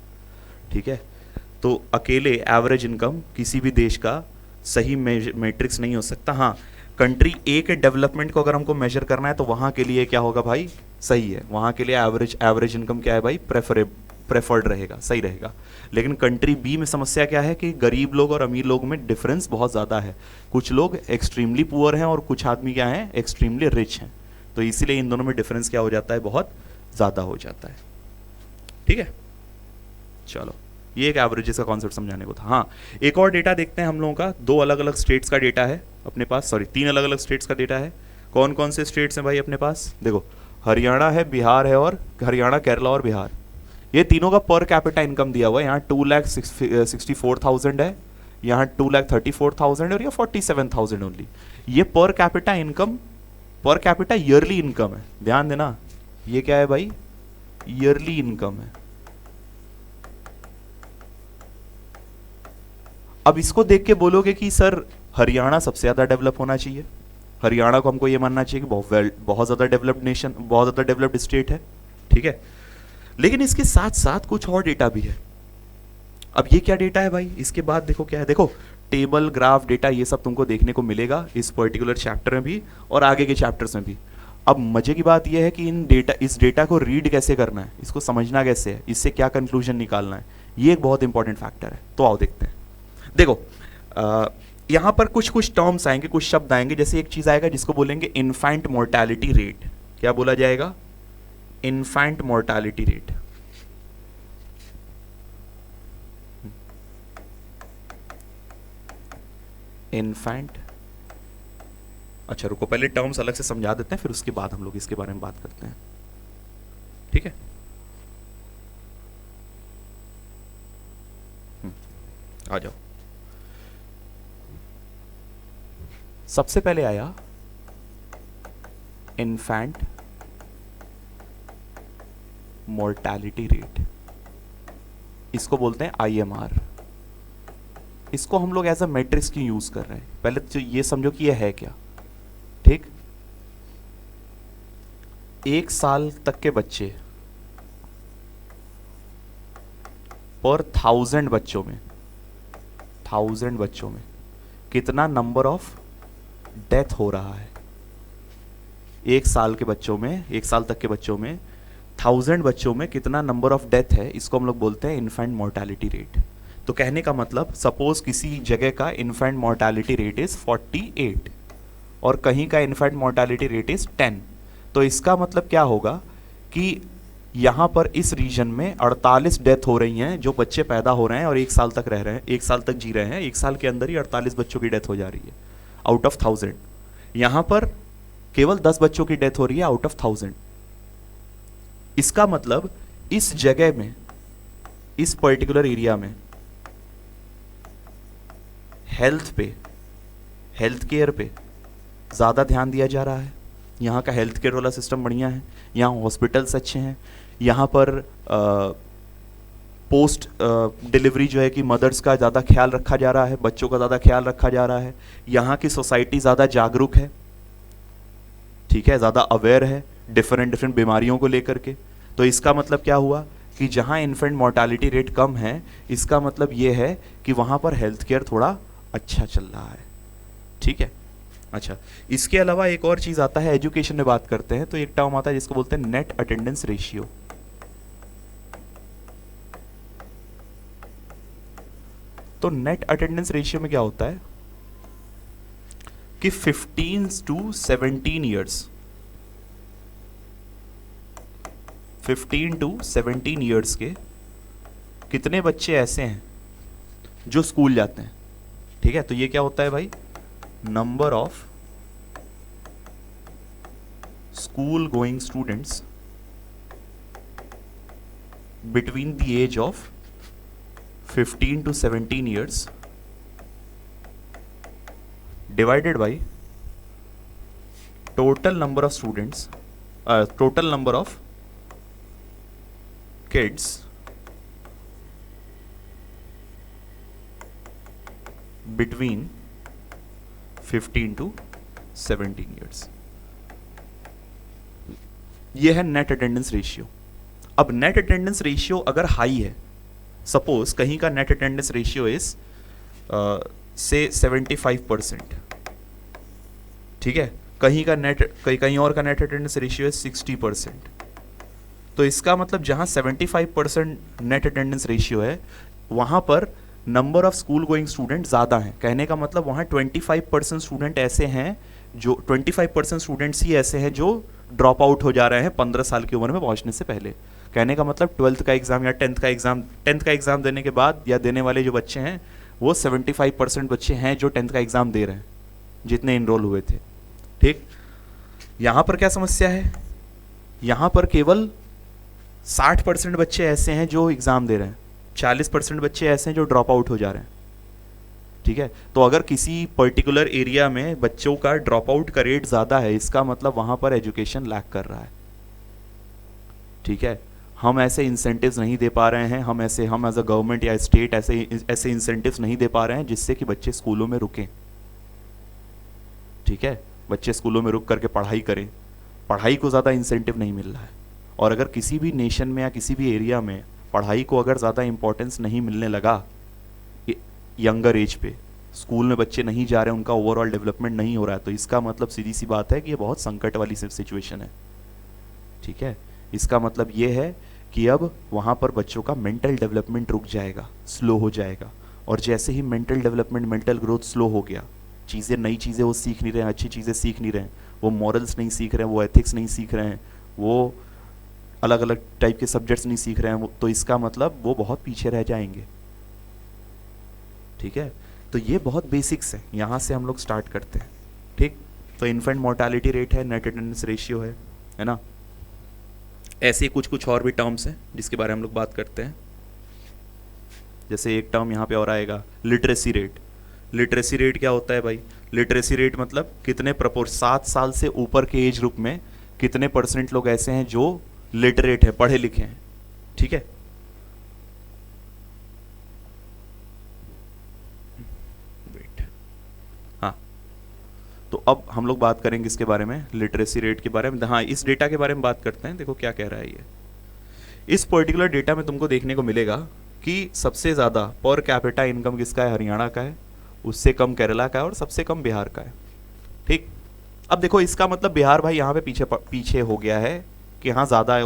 ठीक है। तो अकेले एवरेज इनकम किसी भी देश का सही मैट्रिक्स नहीं हो सकता। हाँ, कंट्री ए के डेवलपमेंट को अगर हमको मेजर करना है तो वहाँ के लिए क्या होगा भाई? सही है, वहाँ के लिए एवरेज इनकम क्या है भाई? प्रेफर्ड रहेगा, सही रहेगा। लेकिन कंट्री बी में समस्या क्या है कि गरीब लोग और अमीर लोग में डिफरेंस बहुत ज़्यादा है। कुछ लोग एक्सट्रीमली पुअर हैं और कुछ आदमी क्या हैं? एक्सट्रीमली रिच हैं। तो इसीलिए इन दोनों में डिफरेंस क्या हो जाता है? बहुत ज़्यादा हो जाता है, ठीक है। चलो, ये एक एवरेजेस का कॉन्सेप्ट समझाने को था। हाँ, एक और डेटा देखते हैं हम लोगों का। 2 अलग अलग स्टेट्स का डेटा है अपने पास, सॉरी 3 अलग अलग स्टेट्स का डेटा है। कौन कौन से स्टेट्स हैं भाई अपने पास? देखो, हरियाणा है, बिहार है, और हरियाणा, केरला और बिहार, ये तीनों का पर कैपिटा इनकम दिया हुआ है। यहाँ 2,64,000 है, यहाँ 2,34,000 है, और ये 47,000 ओनली। ये per capita income, per capita yearly income है, ध्यान देना। ये क्या है भाई? ईयरली इनकम है। अब इसको देख के बोलोगे कि सर हरियाणा सबसे ज्यादा डेवलप होना चाहिए, हरियाणा को हमको ये मानना चाहिए कि बहुत ज्यादा डेवलप्ड नेशन, बहुत ज्यादा डेवलप्ड स्टेट है, ठीक है। लेकिन इसके साथ साथ कुछ और डेटा भी है। अब ये क्या डेटा है भाई? इसके बाद देखो क्या है, देखो टेबल, ग्राफ, डेटा, ये सब तुमको देखने को मिलेगा इस पर्टिकुलर चैप्टर में भी और आगे के चैप्टर्स में भी। अब मजे की बात यह है कि इस डेटा को रीड कैसे करना है, इसको समझना कैसे है, इससे क्या कंक्लूजन निकालना है, ये एक बहुत इंपॉर्टेंट फैक्टर है। तो आओ देखते हैं। देखो, यहाँ पर कुछ कुछ टर्म्स आएंगे, कुछ शब्द आएंगे। जैसे एक चीज आएगा जिसको बोलेंगे इन्फेंट मोर्टेलिटी रेट। क्या बोला जाएगा? Infant mortality rate. इन्फेंट, अच्छा रुको, पहले टर्म्स अलग से समझा देते हैं, फिर उसके बाद हम लोग इसके बारे में बात करते हैं, ठीक है। आ जाओ। सबसे पहले आया इन्फेंट मोर्टेलिटी रेट, इसको बोलते हैं IMR। इसको हम लोग एज अ मैट्रिक्स क्यों यूज कर रहे हैं? पहले तो ये समझो कि ये है क्या, ठीक। 1 साल तक के बच्चे पर 1000 बच्चों में, 1000 बच्चों में कितना नंबर ऑफ डेथ हो रहा है? 1 साल के बच्चों में, 1 साल तक के बच्चों में 1000 बच्चों में कितना नंबर ऑफ डेथ है, इसको हम लोग बोलते हैं इन्फेंट मोर्टेलिटी रेट। तो कहने का मतलब, सपोज किसी जगह का इन्फेंट मोर्टेलिटी रेट इज 48 और कहीं का इन्फेंट मोर्टेलिटी रेट इज 10, तो इसका मतलब क्या होगा कि यहाँ पर इस रीजन में 48 डेथ हो रही हैं, जो बच्चे पैदा हो रहे हैं और 1 साल तक रह रहे हैं, 1 साल तक जी रहे हैं, 1 साल के अंदर ही 48 बच्चों की डेथ हो जा रही है आउट ऑफ 1000। यहाँ पर केवल 10 बच्चों की डेथ हो रही है आउट ऑफ 1000। इसका मतलब इस जगह में, इस पर्टिकुलर एरिया में हेल्थ पे, हेल्थ केयर पे ज़्यादा ध्यान दिया जा रहा है। यहाँ का हेल्थ केयर वाला सिस्टम बढ़िया है, यहाँ हॉस्पिटल्स अच्छे हैं, यहाँ पर पोस्ट डिलीवरी जो है कि मदर्स का ज़्यादा ख्याल रखा जा रहा है, बच्चों का ज़्यादा ख्याल रखा जा रहा है। यहाँ की सोसाइटी ज़्यादा जागरूक है, ठीक है, ज़्यादा अवेयर है डिफरेंट बीमारियों को लेकर के। तो इसका मतलब क्या हुआ कि जहाँ इन्फेंट मोर्टेलिटी रेट कम है, इसका मतलब ये है कि वहाँ पर हेल्थ केयर थोड़ा अच्छा चल रहा है, ठीक है। अच्छा, इसके अलावा एक और चीज़ आता है, एजुकेशन में बात करते हैं तो एक टर्म आता है जिसको बोलते हैं नेट अटेंडेंस रेशियो। तो नेट अटेंडेंस रेशियो में क्या होता है कि 15 to 17 ईयर्स 15 to 17 ईयर्स के कितने बच्चे ऐसे हैं जो स्कूल जाते हैं, ठीक है। तो ये क्या होता है भाई, number of school going students between the age of 15 to 17 years divided by total number of students, total number of kids between 15 to 17 years। ये है नेट अटेंडेंस रेशियो। अब नेट अटेंडेंस रेशियो अगर हाई है, सपोज कहीं का नेट अटेंडेंस रेशियो इज से 75%, ठीक है, कहीं का कहीं और का नेट अटेंडेंस रेशियो है 60%। तो इसका मतलब जहां 75% नेट अटेंडेंस रेशियो है वहां पर number of school going student ज़्यादा हैं। कहने का मतलब वहाँ 25% स्टूडेंट ऐसे हैं जो 25% स्टूडेंट्स ही ऐसे हैं जो ड्रॉप आउट हो जा रहे हैं 15 साल की उम्र में पहुँचने से पहले। कहने का मतलब 12th का एग्ज़ाम या 10th का एग्ज़ाम देने के बाद या देने वाले जो बच्चे हैं वो 75% बच्चे हैं जो 10th का एग्ज़ाम दे रहे हैं जितने इनरोल हुए थे, ठीक। यहाँ पर क्या समस्या है, यहाँ पर केवल 60% बच्चे ऐसे हैं जो एग्ज़ाम दे रहे हैं, 40% बच्चे ऐसे हैं जो ड्रॉप आउट हो जा रहे हैं, ठीक है। तो अगर किसी पर्टिकुलर एरिया में बच्चों का ड्रॉप आउट का रेट ज़्यादा है, इसका मतलब वहाँ पर एजुकेशन लैक कर रहा है, ठीक है। हम ऐसे इंसेंटिव्स नहीं दे पा रहे हैं, हम एज अ गवर्नमेंट या स्टेट ऐसे इंसेंटिव्स नहीं दे पा रहे हैं जिससे कि बच्चे स्कूलों में रुकें, ठीक है। बच्चे स्कूलों में रुक करके पढ़ाई करें, पढ़ाई को ज़्यादा इंसेंटिव नहीं मिल रहा है। और अगर किसी भी नेशन में या किसी भी एरिया में पढ़ाई को अगर ज़्यादा इंपॉर्टेंस नहीं मिलने लगा, यंगर एज पे स्कूल में बच्चे नहीं जा रहे, उनका ओवरऑल डेवलपमेंट नहीं हो रहा है, तो इसका मतलब सीधी सी बात है कि ये बहुत संकट वाली सिचुएशन है, ठीक है। इसका मतलब ये है कि अब वहाँ पर बच्चों का मेंटल डेवलपमेंट रुक जाएगा, स्लो हो जाएगा। और जैसे ही mental development, mental growth slow हो गया, नई चीज़ें वो सीख नहीं रहे हैं, अच्छी चीज़ें सीख नहीं रहे हैं, वो मॉरल्स नहीं सीख रहे हैं, वो एथिक्स नहीं सीख रहे हैं, वो अलग अलग टाइप के सब्जेक्ट्स नहीं सीख रहे हैं, तो इसका मतलब वो बहुत पीछे रह जाएंगे, ठीक है। तो ये बहुत बेसिक्स है, यहाँ से हम लोग स्टार्ट करते हैं, ठीक। तो इन्फेंट मोर्टालिटी रेट है, नेट अटेंडेंस रेशियो है ना। ऐसे कुछ और भी टर्म्स हैं जिसके बारे में हम लोग बात करते हैं। जैसे एक टर्म यहाँ पे और आएगा, लिटरेसी रेट। लिटरेसी रेट क्या होता है भाई, लिटरेसी रेट मतलब कितने 7 साल से ऊपर के एज ग्रुप में कितने % लोग ऐसे हैं जो लिटरेट है, पढ़े लिखे हैं, ठीक है। वेट, हाँ, तो अब हम लोग बात करेंगे इसके बारे में, लिटरेसी रेट के बारे में। हाँ, इस डेटा के बारे में बात करते हैं। देखो क्या कह रहा है ये। इस पर्टिकुलर डेटा में तुमको देखने को मिलेगा कि सबसे ज़्यादा पर कैपिटा इनकम किसका है, हरियाणा का है, उससे कम केरला का है और सबसे कम बिहार का है, ठीक। अब देखो इसका मतलब बिहार भाई यहाँ पे पीछे हो गया है कि हाँ ज़्यादा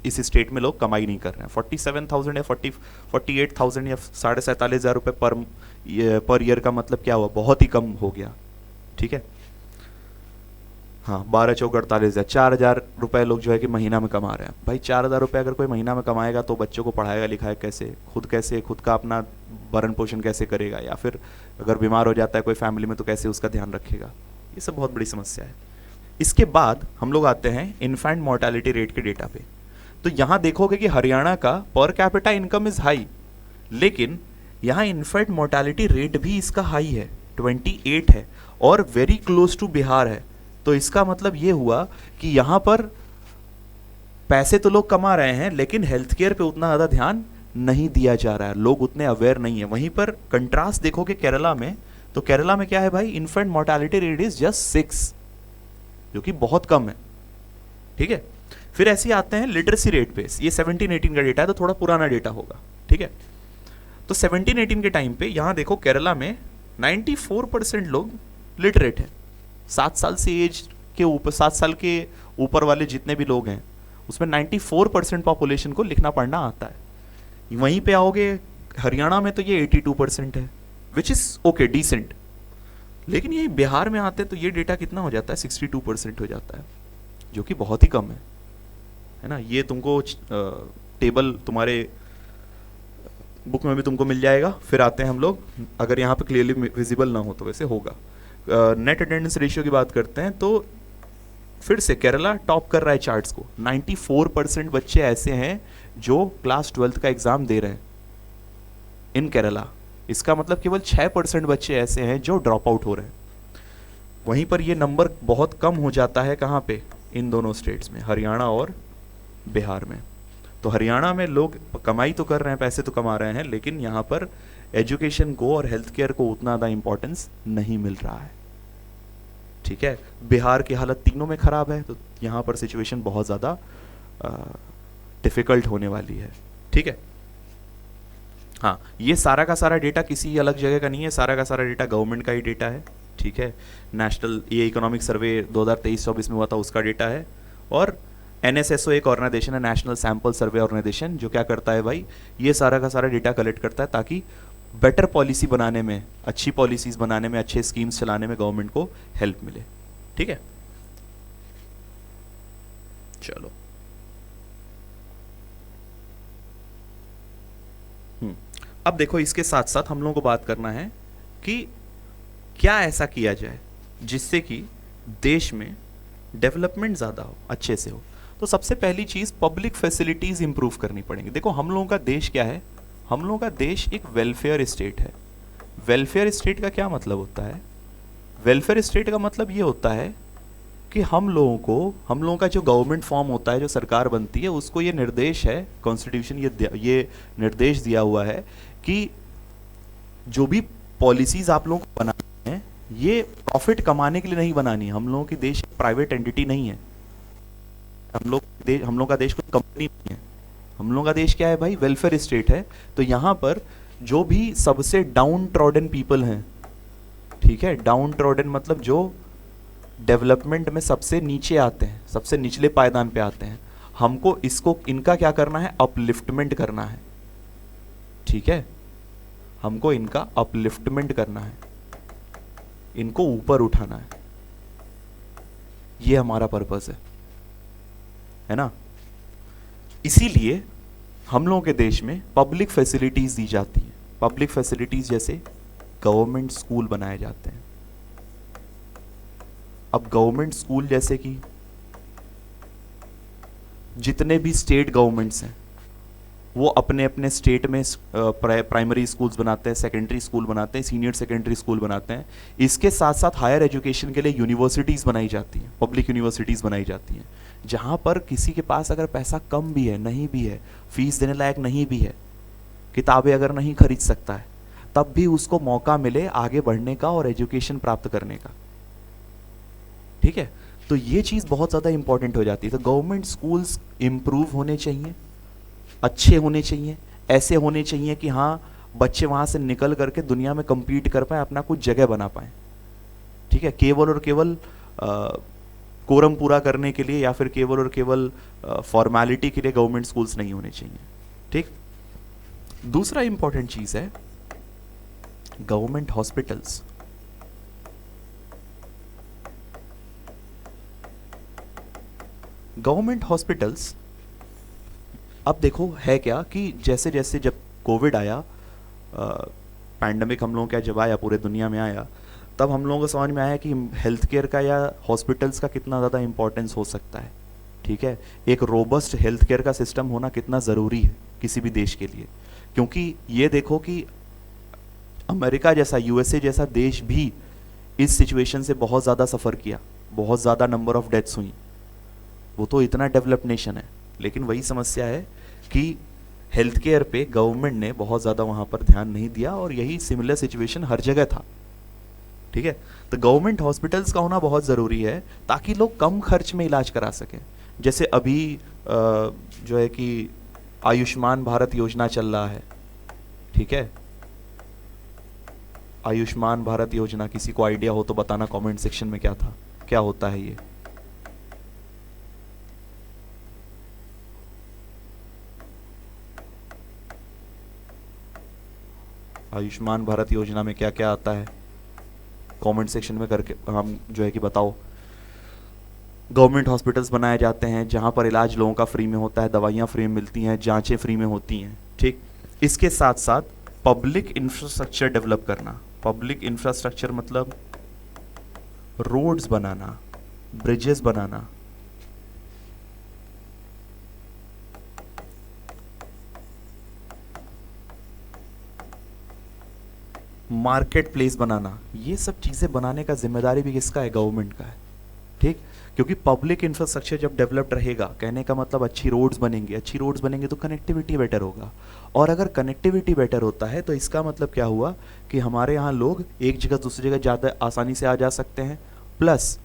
इस स्टेट में लोग कमाई नहीं कर रहे हैं। 47,000 या 48,000 या 47,500 रुपये पर ईयर का मतलब क्या हुआ, बहुत ही कम हो गया, ठीक है। हाँ, 12 चौक 48,000, 4,000 रुपये लोग जो है कि महीना में कमा रहे हैं। भाई 4,000 रुपये अगर कोई महीना में कमाएगा तो बच्चों को पढ़ाएगा लिखाएगा कैसे, खुद का अपना भरण पोषण कैसे करेगा, या फिर अगर बीमार हो जाता है कोई फैमिली में तो कैसे उसका ध्यान रखेगा। ये सब बहुत बड़ी समस्या है। इसके बाद हम लोग आते हैं इन्फेंट मोर्टालिटी रेट के डेटा पे। तो यहाँ देखोगे कि हरियाणा का per capita income is high, लेकिन यहाँ इन्फेंट मोर्टालिटी रेट भी इसका हाई है, 28 है और वेरी क्लोज टू बिहार है। तो इसका मतलब ये हुआ कि यहाँ पर पैसे तो लोग कमा रहे हैं लेकिन हेल्थ केयर पे उतना ज़्यादा ध्यान नहीं दिया जा रहा है, लोग उतने अवेयर नहीं है। वहीं पर कंट्रास्ट देखोगे केरला में, तो केरला में क्या है भाई, infant mortality rate is just 6, जो कि बहुत कम है, ठीक है। फिर ऐसे आते हैं लिटरेसी रेट पे। ये 17-18 का डेटा है तो थोड़ा पुराना डेटा होगा, ठीक है। तो 17-18 के टाइम पे यहाँ देखो केरला में 94% लोग लिटरेट हैं। 7 साल से एज के ऊपर, 7 साल के ऊपर वाले जितने भी लोग हैं उसमें 94% पॉपुलेशन को लिखना पढ़ना आता है। वहीं पे आओगे हरियाणा में तो ये 82% है, विच इज़ ओके, डिसेंट। लेकिन ये बिहार में आते हैं तो ये डेटा कितना हो जाता है, 62% हो जाता है, जो कि बहुत ही कम है, है ना। ये तुमको टेबल तुम्हारे बुक में भी तुमको मिल जाएगा। फिर आते हैं हम लोग, अगर यहाँ पे क्लियरली विजिबल ना हो तो वैसे होगा। नेट अटेंडेंस रेशियो की बात करते हैं तो फिर से केरला टॉप कर रहा है चार्ट्स को। 94% बच्चे ऐसे हैं जो क्लास 12th का एग्जाम दे रहे हैं इन केरला। इसका मतलब केवल 6% बच्चे ऐसे हैं जो ड्रॉप आउट हो रहे हैं। वहीं पर ये नंबर बहुत कम हो जाता है कहाँ पे, इन दोनों स्टेट्स में, हरियाणा और बिहार में। तो हरियाणा में लोग कमाई तो कर रहे हैं, पैसे तो कमा रहे हैं, लेकिन यहाँ पर एजुकेशन को और हेल्थ केयर को उतना ज़्यादा इंपॉर्टेंस नहीं मिल रहा है। ठीक है, बिहार की हालत तीनों में खराब है, तो यहाँ पर सिचुएशन बहुत ज़्यादा डिफिकल्ट होने वाली है। ठीक है, हाँ, ये सारा का सारा डेटा किसी अलग जगह का नहीं है, सारा का सारा डेटा गवर्नमेंट का ही डेटा है। ठीक है, नेशनल ये इकोनॉमिक सर्वे 2023-24 में हुआ था, उसका डेटा है। और NSSO एक ऑर्गेनाइजेशन है, नेशनल सैंपल सर्वे ऑर्गेनाइजेशन, जो क्या करता है भाई, ये सारा का सारा डेटा कलेक्ट करता है ताकि बेटर पॉलिसी बनाने में, अच्छी पॉलिसीज बनाने में, अच्छे स्कीम्स चलाने में गवर्नमेंट को हेल्प मिले। ठीक है, चलो अब देखो, इसके साथ साथ हम लोगों को बात करना है कि क्या ऐसा किया जाए जिससे कि देश में डेवलपमेंट ज़्यादा हो, अच्छे से हो। तो सबसे पहली चीज़, पब्लिक फैसिलिटीज़ इंप्रूव करनी पड़ेंगी। देखो, हम लोगों का देश क्या है, हम लोगों का देश एक वेलफेयर स्टेट है। वेलफेयर स्टेट का क्या मतलब होता है? वेलफेयर स्टेट का मतलब ये होता है कि हम लोगों का जो गवर्नमेंट फॉर्म होता है, जो सरकार बनती है, उसको ये निर्देश है, कॉन्स्टिट्यूशन ये निर्देश दिया हुआ है कि जो भी पॉलिसीज आप लोगों को बनानी है, ये प्रॉफिट कमाने के लिए नहीं बनानी है। हम लोगों की देश प्राइवेट एंटिटी नहीं है, हम लोग का देश कोई कंपनी नहीं है। हम लोगों का देश क्या है भाई, वेलफेयर स्टेट है। तो यहाँ पर जो भी सबसे डाउन ट्रॉडन पीपल हैं, ठीक है, डाउन ट्रॉडन मतलब जो डेवलपमेंट में सबसे नीचे आते हैं, सबसे निचले पायदान पे आते हैं, हमको इनका क्या करना है, अपलिफ्टमेंट करना है। ठीक है, हमको इनका अपलिफ्टमेंट करना है, इनको ऊपर उठाना है, ये हमारा पर्पस है ना। इसीलिए हम लोगों के देश में पब्लिक फैसिलिटीज दी जाती हैं। पब्लिक फैसिलिटीज जैसे गवर्नमेंट स्कूल बनाए जाते हैं। अब गवर्नमेंट स्कूल जैसे कि जितने भी स्टेट गवर्नमेंट्स हैं, वो अपने अपने स्टेट में प्राइमरी स्कूल्स बनाते हैं, सेकेंडरी स्कूल बनाते हैं, सीनियर सेकेंडरी स्कूल बनाते हैं। इसके साथ साथ हायर एजुकेशन के लिए यूनिवर्सिटीज़ बनाई जाती हैं, पब्लिक यूनिवर्सिटीज़ बनाई जाती हैं, जहाँ पर किसी के पास अगर पैसा कम भी है, नहीं भी है, फीस देने लायक नहीं भी है, किताबें अगर नहीं खरीद सकता है, तब भी उसको मौका मिले आगे बढ़ने का और एजुकेशन प्राप्त करने का। ठीक है, तो ये चीज़ बहुत ज़्यादा इंपॉर्टेंट हो जाती है। तो गवर्नमेंट स्कूल्स इम्प्रूव होने चाहिए, अच्छे होने चाहिए, ऐसे होने चाहिए कि हाँ, बच्चे वहाँ से निकल करके दुनिया में compete कर पाए, अपना कुछ जगह बना पाए। ठीक है, केवल और केवल कोरम पूरा करने के लिए या फिर केवल और केवल फॉर्मेलिटी के लिए गवर्नमेंट स्कूल्स नहीं होने चाहिए। ठीक, दूसरा इंपॉर्टेंट चीज़ है गवर्नमेंट हॉस्पिटल्स। गवर्नमेंट हॉस्पिटल्स, अब देखो है क्या कि जैसे जैसे जब कोविड आया, पैंडमिक हम लोगों का जब आया, पूरे दुनिया में आया, तब हम लोगों को समझ में आया कि हेल्थ केयर का या हॉस्पिटल्स का कितना ज़्यादा इंपॉर्टेंस हो सकता है। ठीक है, एक रोबस्ट हेल्थ केयर का सिस्टम होना कितना ज़रूरी है किसी भी देश के लिए। क्योंकि ये देखो कि अमेरिका जैसा, USA जैसा देश भी इस सिचुएशन से बहुत ज़्यादा सफ़र किया, बहुत ज़्यादा नंबर ऑफ डेथ्स हुई। वो तो इतना डेवलप्ड नेशन है, लेकिन वही समस्या है कि हेल्थ केयर पे गवर्नमेंट ने बहुत ज़्यादा वहाँ पर ध्यान नहीं दिया, और यही सिमिलर सिचुएशन हर जगह था। ठीक है, तो गवर्नमेंट हॉस्पिटल्स का होना बहुत ज़रूरी है ताकि लोग कम खर्च में इलाज करा सकें। जैसे अभी जो है कि आयुष्मान भारत योजना चल रहा है। ठीक है, आयुष्मान भारत योजना, किसी को आइडिया हो तो बताना कमेंट सेक्शन में, क्या था, क्या होता है ये। आयुष्मान भारत योजना में क्या क्या आता है, कमेंट सेक्शन में करके हम जो है कि बताओ। गवर्नमेंट हॉस्पिटल्स बनाए जाते हैं जहाँ पर इलाज लोगों का फ्री में होता है, दवाइयाँ फ्री में मिलती हैं, जांचें फ्री में होती हैं, ठीक। इसके साथ साथ पब्लिक इंफ्रास्ट्रक्चर डेवलप करना। पब्लिक इंफ्रास्ट्रक्चर मतलब रोड्स बनाना, ब्रिजेस बनाना, मार्केट प्लेस बनाना, ये सब चीज़ें बनाने का जिम्मेदारी भी किसका है? गवर्नमेंट का है, ठीक। क्योंकि पब्लिक इंफ्रास्ट्रक्चर जब डेवलप्ड रहेगा, कहने का मतलब अच्छी रोड्स बनेंगी, अच्छी रोड्स बनेंगे तो कनेक्टिविटी बेटर होगा, और अगर कनेक्टिविटी बेटर होता है तो इसका मतलब क्या हुआ कि हमारे यहाँ लोग एक जगह दूसरी जगह ज़्यादा आसानी से आ जा सकते हैं, प्लस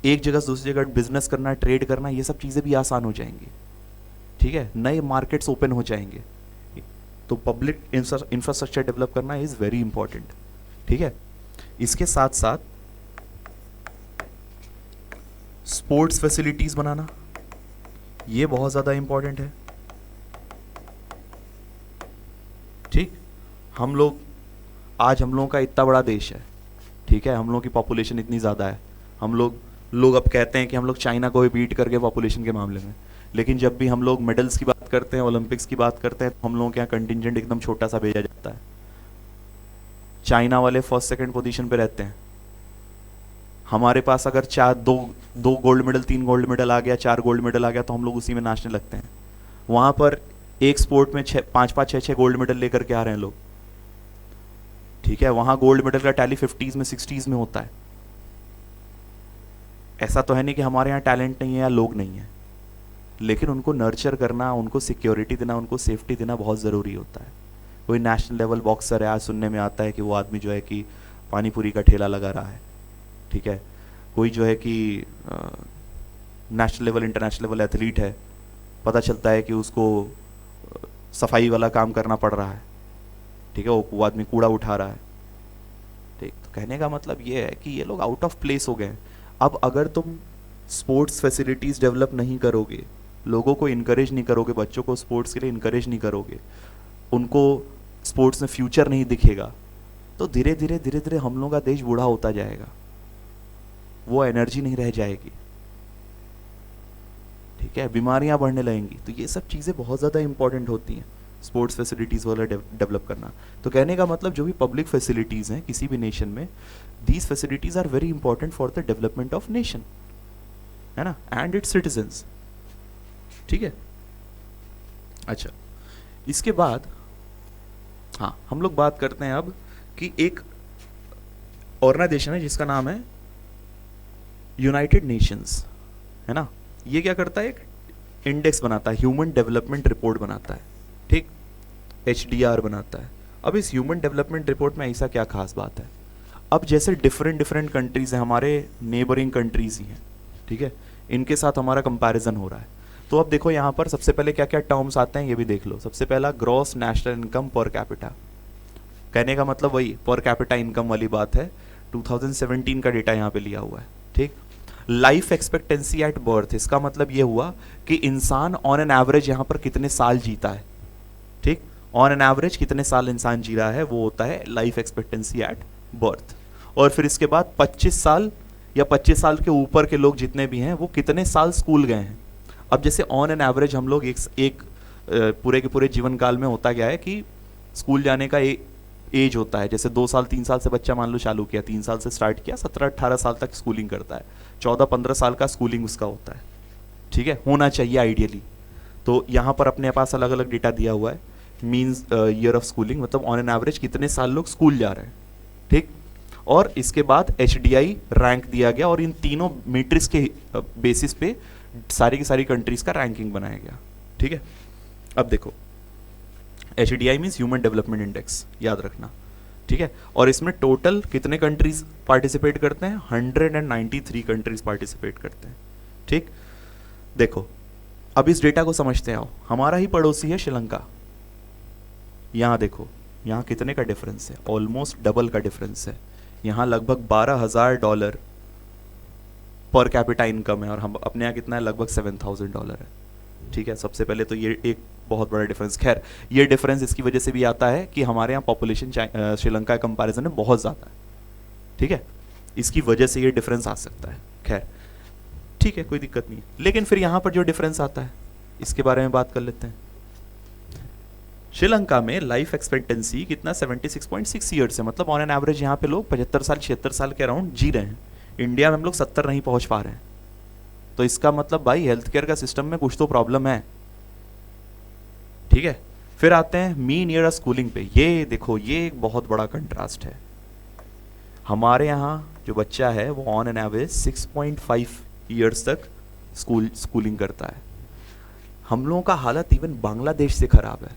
एक जगह से दूसरी जगह बिजनेस करना, ट्रेड करना, ये सब चीज़ें भी आसान हो जाएंगी, ठीक है। नए मार्केट्स ओपन हो जाएंगे। तो पब्लिक इंफ्रास्ट्रक्चर डेवलप करना इज़ वेरी इंपॉर्टेंट, ठीक है। इसके साथ साथ स्पोर्ट्स फैसिलिटीज़ बनाना, ये बहुत ज़्यादा इंपॉर्टेंट है, ठीक। हम लोग आज हम लोगों का इतना बड़ा देश है, ठीक है, हम लोगों की पॉपुलेशन इतनी ज़्यादा है, हम लोग अब कहते हैं कि हम लोग चाइना को भी बीट करके पॉपुलेशन के मामले में, लेकिन जब भी हम लोग मेडल्स की बात करते हैं, ओलंपिक्स की बात करते हैं, तो हम लोगों के यहाँ कंटिजेंट एकदम छोटा सा भेजा जाता है। चाइना वाले फर्स्ट सेकंड पोजीशन पे रहते हैं। हमारे पास अगर दो गोल्ड मेडल, 3 गोल्ड मेडल आ गया, 4 गोल्ड मेडल आ गया, तो हम लोग उसी में नाचने लगते हैं। वहाँ पर एक स्पोर्ट में 5-5, 6-6 गोल्ड मेडल लेकर के आ रहे हैं लोग, ठीक है। वहाँ गोल्ड मेडल का टैली 50s में, 60s में होता है। ऐसा तो है नहीं कि हमारे यहाँ टैलेंट नहीं है या लोग नहीं है, लेकिन उनको नर्चर करना, उनको सिक्योरिटी देना, उनको सेफ्टी देना बहुत ज़रूरी होता है। कोई नेशनल लेवल बॉक्सर है, आज सुनने में आता है कि वो आदमी जो है कि पानी पूरी का ठेला लगा रहा है, ठीक है। कोई जो है कि national level, international level athlete है, पता चलता है कि उसको सफाई वाला काम करना पड़ रहा है, ठीक है, वो आदमी कूड़ा उठा रहा है, ठीक। तो कहने का मतलब ये है कि ये लोग आउट ऑफ प्लेस हो गए। अब अगर तुम स्पोर्ट्स फैसिलिटीज़ डेवलप नहीं करोगे, लोगों को इनकरेज नहीं करोगे, बच्चों को स्पोर्ट्स के लिए इनकरेज नहीं करोगे, उनको स्पोर्ट्स में फ्यूचर नहीं दिखेगा, तो धीरे धीरे हम लोगों का देश बूढ़ा होता जाएगा, वो एनर्जी नहीं रह जाएगी, ठीक है, बीमारियां बढ़ने लगेंगी। तो ये सब चीज़ें बहुत ज़्यादा इंपॉर्टेंट होती हैं, स्पोर्ट्स फैसिलिटीज़ वाला डेवलप करना। तो कहने का मतलब जो भी पब्लिक फैसिलिटीज़ हैं किसी भी नेशन में, these facilities are very important for the development of nation, है ना, एंड इट्स सिटीजन्स, ठीक है। अच्छा, इसके बाद हाँ, हम लोग बात करते हैं अब कि एक ऑर्गेनाइजेशन है जिसका नाम है यूनाइटेड नेशंस, है ना। ये क्या करता है? एक इंडेक्स बनाता है, ह्यूमन डेवलपमेंट रिपोर्ट बनाता है, ठीक, HDR बनाता है। अब इस ह्यूमन डेवलपमेंट रिपोर्ट में ऐसा क्या खास बात है? अब जैसे डिफरेंट कंट्रीज हैं, हमारे नेबरिंग कंट्रीज ही हैं, ठीक है, इनके साथ हमारा कंपैरिजन हो रहा है। तो अब देखो यहाँ पर सबसे पहले क्या क्या टर्म्स आते हैं ये भी देख लो। सबसे पहला gross national income per capita, कहने का मतलब वही पर कैपिटा इनकम वाली बात है। 2017 का डेटा यहाँ पे लिया हुआ है, ठीक। लाइफ एक्सपेक्टेंसी एट बर्थ, इसका मतलब ये हुआ कि इंसान ऑन एन एवरेज यहाँ पर कितने साल जीता है, ठीक, ऑन एन एवरेज कितने साल इंसान जी रहा है, वो होता है लाइफ एक्सपेक्टेंसी एट बर्थ। और फिर इसके बाद 25 साल या 25 साल के ऊपर के लोग जितने भी हैं वो कितने साल स्कूल गए हैं। अब जैसे ऑन एन एवरेज हम लोग एक पूरे के पूरे जीवन काल में होता क्या है कि स्कूल जाने का एज होता है, जैसे 2 साल 3 साल से बच्चा मान लो चालू किया, 3 साल से स्टार्ट किया, 17-18 साल तक स्कूलिंग करता है, 14-15 साल का स्कूलिंग उसका होता है, ठीक है, होना चाहिए आइडियली। तो यहाँ पर अपने पास अलग अलग डेटा दिया हुआ है, मीन्स ईयर ऑफ स्कूलिंग, मतलब ऑन एन एवरेज कितने साल लोग स्कूल जा रहे हैं, ठीक। और इसके बाद HDI रैंक दिया गया और इन तीनों मैट्रिक्स के बेसिस पे सारी की सारी कंट्रीज का रैंकिंग बनाया गया, ठीक है। अब देखो HDI means human development index, याद रखना, ठीक है। और इसमें टोटल कितने कंट्रीज पार्टिसिपेट करते हैं? 193 कंट्रीज पार्टिसिपेट करते हैं, ठीक। देखो अब इस डेटा को समझते आओ। हमारा ही पड़ोसी है श्रीलंका, यहाँ देखो यहाँ कितने का डिफरेंस है, ऑलमोस्ट डबल का डिफरेंस है। यहाँ लगभग $12,000 पर कैपिटा इनकम है और हम अपने यहाँ कितना है, लगभग $7,000 है, ठीक है। सबसे पहले तो ये एक बहुत बड़ा डिफरेंस। खैर ये डिफरेंस इसकी वजह से भी आता है कि हमारे यहाँ पॉपुलेशन श्रीलंका कंपैरिजन में बहुत ज़्यादा है, ठीक है, इसकी वजह से ये डिफरेंस आ सकता है। खैर ठीक है, कोई दिक्कत नहीं है। लेकिन फिर यहाँ पर जो डिफरेंस आता है इसके बारे में बात कर लेते हैं। श्रीलंका में लाइफ एक्सपेक्टेंसी कितना 76.6 ईयर्स है, मतलब ऑन एन एवरेज यहाँ पे लोग 75 साल 76 साल के अराउंड जी रहे हैं। इंडिया में हम लोग 70 नहीं पहुंच पा रहे हैं। तो इसका मतलब भाई हेल्थ केयर का सिस्टम में कुछ तो प्रॉब्लम है, ठीक है। फिर आते हैं मीन ईयर स्कूलिंग पे। ये देखो, ये एक बहुत बड़ा कंट्रास्ट है। हमारे यहाँ जो बच्चा है वो ऑन एन एवरेज 6.5 ईयर्स तक स्कूलिंग करता है। हम लोगों का हालत इवन बांग्लादेश से खराब है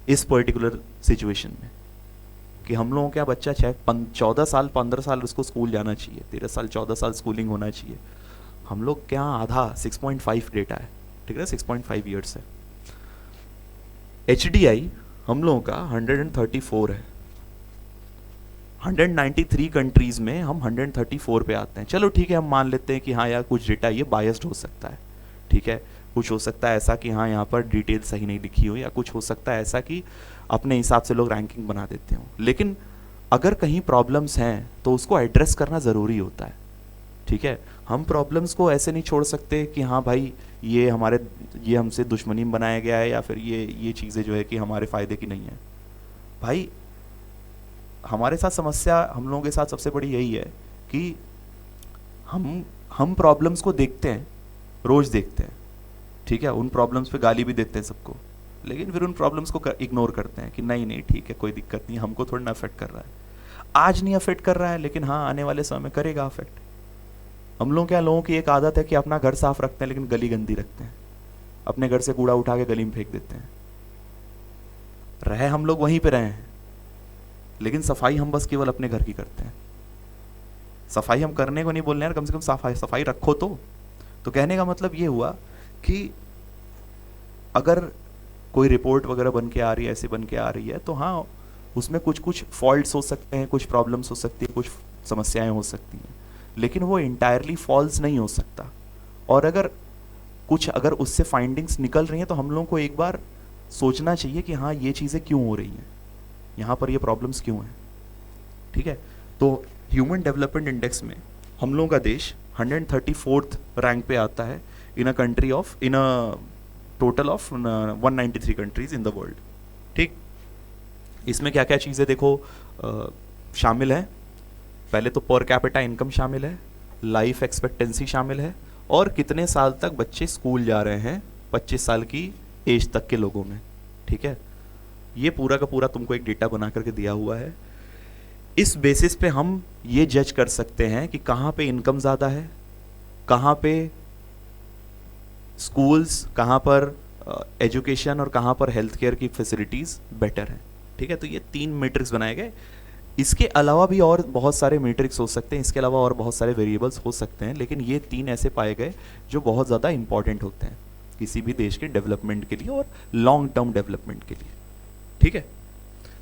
इस पर्टिकुलर सिचुएशन में, कि हम लोगों का बच्चा 14 साल 15 साल उसको स्कूल जाना चाहिए, 13 साल 14 साल स्कूलिंग होना चाहिए। हम लोग क्या आधा 6.5 डेटा है, ठीक है, 6.5 ईयर्स है। HDI हम लोगों का 134 है। 193 कंट्रीज में हम 134 पे आते हैं। चलो ठीक है, हम मान लेते हैं कि हाँ यार कुछ डेटा ये बायस्ड हो सकता है, ठीक है। कुछ हो सकता है ऐसा कि हाँ यहाँ पर डिटेल सही नहीं लिखी हो, या कुछ हो सकता है ऐसा कि अपने हिसाब से लोग रैंकिंग बना देते हो। लेकिन अगर कहीं प्रॉब्लम्स हैं तो उसको एड्रेस करना ज़रूरी होता है, ठीक है। हम प्रॉब्लम्स को ऐसे नहीं छोड़ सकते कि हाँ भाई ये हमसे दुश्मनी में बनाया गया है, या फिर ये चीज़ें जो है कि हमारे फ़ायदे की नहीं है। भाई हमारे साथ समस्या हम लोगों के साथ सबसे बड़ी यही है कि हम प्रॉब्लम्स को देखते हैं, रोज़ देखते हैं, ठीक है। उन प्रॉब्लम्स पे गाली भी देते हैं सबको, लेकिन फिर उन प्रॉब्लम्स को इग्नोर करते हैं कि नहीं ठीक है, कोई दिक्कत नहीं, हमको थोड़ा ना अफेक्ट कर रहा है। आज नहीं अफेक्ट कर रहा है, लेकिन हाँ आने वाले समय में करेगा अफेक्ट। हम लोग लोगों की एक आदत है कि अपना घर साफ रखते हैं लेकिन गली गंदी रखते हैं। अपने घर से कूड़ा उठा के गली में फेंक देते हैं। रहे हम लोग वहीं पे रहे हैं, लेकिन सफाई हम बस केवल अपने घर की करते हैं। सफाई हम करने को नहीं बोल रहे हैं, कम से कम सफाई रखो। तो कहने का मतलब ये हुआ कि अगर कोई रिपोर्ट वगैरह बन के आ रही है, ऐसे बन के आ रही है, तो हाँ उसमें कुछ फॉल्ट्स हो सकते हैं, कुछ प्रॉब्लम्स हो सकती है, कुछ समस्याएं हो सकती हैं, लेकिन वो इंटायरली फॉल्स नहीं हो सकता। और अगर उससे फाइंडिंग्स निकल रही हैं तो हम लोगों को एक बार सोचना चाहिए कि हाँ ये चीज़ें क्यों हो रही हैं, यहाँ पर ये प्रॉब्लम्स क्यों हैं, ठीक है। तो ह्यूमन डेवलपमेंट इंडेक्स में हम लोगों का देश 134th रैंक पे आता है in a total of 193 countries in the world, ठीक। इसमें क्या क्या चीज़ें देखो शामिल है। पहले तो पर कैपिटा इनकम शामिल है, लाइफ एक्सपेक्टेंसी शामिल है, और कितने साल तक बच्चे स्कूल जा रहे हैं 25 साल की एज तक के लोगों में, ठीक है। ये पूरा का पूरा तुमको एक डेटा बना करके दिया हुआ है। इस बेसिस पे हम ये जज कर सकते हैं कि कहाँ पे इनकम ज़्यादा है, कहाँ पे स्कूल्स, कहाँ पर एजुकेशन और कहाँ पर हेल्थ केयर की फैसिलिटीज़ बेटर हैं, ठीक है। तो ये 3 मैट्रिक्स बनाए गए। इसके अलावा भी और बहुत सारे मैट्रिक्स हो सकते हैं, इसके अलावा और बहुत सारे वेरिएबल्स हो सकते हैं, लेकिन ये 3 ऐसे पाए गए जो बहुत ज़्यादा इंपॉर्टेंट होते हैं किसी भी देश के डेवलपमेंट के लिए और लॉन्ग टर्म डेवलपमेंट के लिए, ठीक है।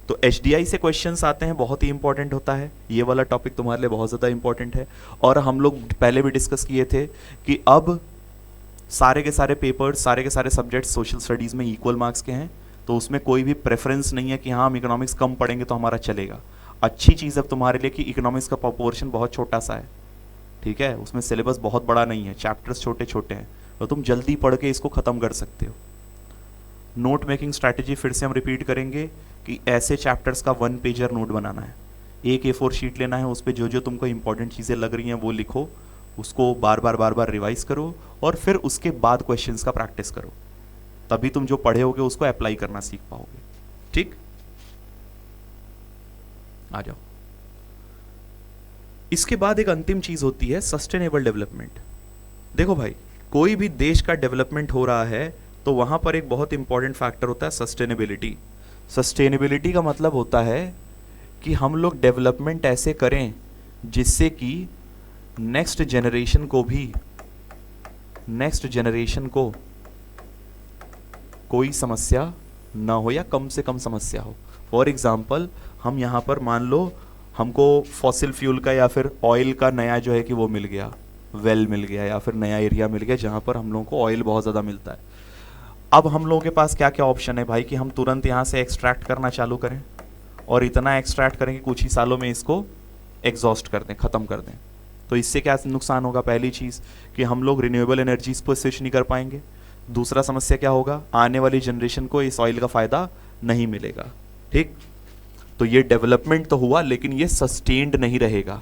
तो HDI से क्वेश्चंस आते हैं, बहुत ही इंपॉर्टेंट होता है। ये वाला टॉपिक तुम्हारे लिए बहुत ज़्यादा इंपॉर्टेंट है। और हम लोग पहले भी डिस्कस किए थे कि अब सारे के सारे पेपर्स, सारे के सारे सब्जेक्ट्स सोशल स्टडीज़ में इक्वल मार्क्स के हैं, तो उसमें कोई भी प्रेफरेंस नहीं है कि हाँ हम इकोनॉमिक्स कम पढ़ेंगे तो हमारा चलेगा। अच्छी चीज़ अब तुम्हारे लिए कि इकोनॉमिक्स का प्रोपोर्शन बहुत छोटा सा है, ठीक है। उसमें सिलेबस बहुत बड़ा नहीं है, चैप्टर्स छोटे छोटे हैं, तो तुम जल्दी पढ़ के इसको ख़त्म कर सकते हो। नोट मेकिंग स्ट्रैटेजी फिर से हम रिपीट करेंगे कि ऐसे चैप्टर्स का 1 पेजर नोट बनाना है। एक A4 शीट लेना है, उस पर जो जो तुमको इंपॉर्टेंट चीज़ें लग रही हैं वो लिखो, उसको बार बार रिवाइज करो, और फिर उसके बाद क्वेश्चंस का प्रैक्टिस करो। तभी तुम जो पढ़े होगे उसको अप्लाई करना सीख पाओगे, ठीक। आ जाओ। इसके बाद एक अंतिम चीज होती है सस्टेनेबल डेवलपमेंट। देखो भाई, कोई भी देश का डेवलपमेंट हो रहा है तो वहां पर एक बहुत इंपॉर्टेंट फैक्टर होता है सस्टेनेबिलिटी। सस्टेनेबिलिटी का मतलब होता है कि हम लोग डेवलपमेंट ऐसे करें जिससे कि नेक्स्ट जनरेशन को कोई समस्या ना हो, या कम से कम समस्या हो। फॉर एग्जाम्पल, हम यहाँ पर मान लो हमको फॉसिल फ्यूल का या फिर ऑयल का नया जो है कि वो मिल गया, वेल मिल गया, या फिर नया एरिया मिल गया जहाँ पर हम लोगों को ऑयल बहुत ज़्यादा मिलता है। अब हम लोगों के पास क्या क्या ऑप्शन है भाई कि हम तुरंत यहाँ से एक्सट्रैक्ट करना चालू करें और इतना एक्सट्रैक्ट करें कि कुछ ही सालों में इसको एग्जॉस्ट कर दें, ख़त्म कर दें। तो इससे क्या नुकसान होगा? पहली चीज़ कि हम लोग रिन्यूएबल एनर्जीज पर स्विच नहीं कर पाएंगे। दूसरा समस्या क्या होगा? आने वाली जनरेशन को इस ऑयल का फ़ायदा नहीं मिलेगा। ठीक, तो ये डेवलपमेंट तो हुआ, लेकिन ये सस्टेन्ड नहीं रहेगा,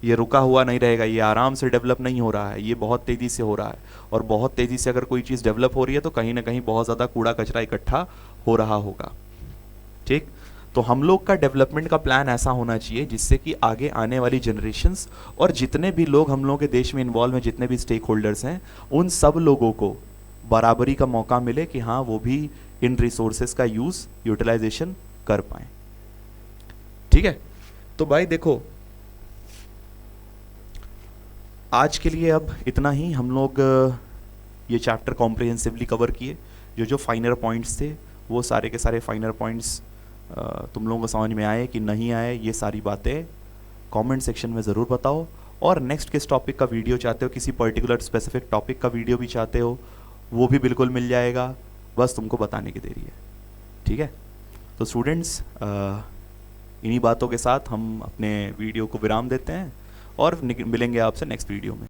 ये रुका हुआ नहीं रहेगा, ये आराम से डेवलप नहीं हो रहा है, ये बहुत तेज़ी से हो रहा है। और बहुत तेज़ी से अगर कोई चीज़ डेवलप हो रही है तो कहीं ना कहीं बहुत ज़्यादा कूड़ा कचरा इकट्ठा हो रहा होगा। ठीक, तो हम लोग का डेवलपमेंट का प्लान ऐसा होना चाहिए जिससे कि आगे आने वाली जनरेशन्स और जितने भी लोग हम लोगों के देश में इन्वॉल्व हैं, जितने भी स्टेक होल्डर्स हैं, उन सब लोगों को बराबरी का मौका मिले कि हाँ वो भी इन रिसोर्सेज का यूज़ यूटिलाइजेशन कर पाएँ। ठीक है, तो भाई देखो आज के लिए अब इतना ही। हम लोग ये चैप्टर कॉम्प्रिहेंसिवली कवर किए। जो जो फाइनर पॉइंट्स थे वो सारे के सारे फाइनर पॉइंट्स तुम लोगों को समझ में आए कि नहीं आए, ये सारी बातें कमेंट सेक्शन में ज़रूर बताओ। और नेक्स्ट किस टॉपिक का वीडियो चाहते हो, किसी पर्टिकुलर स्पेसिफिक टॉपिक का वीडियो भी चाहते हो, वो भी बिल्कुल मिल जाएगा, बस तुमको बताने की देरी है। ठीक है, तो स्टूडेंट्स इन्हीं बातों के साथ हम अपने वीडियो को विराम देते हैं और मिलेंगे आपसे नेक्स्ट वीडियो में।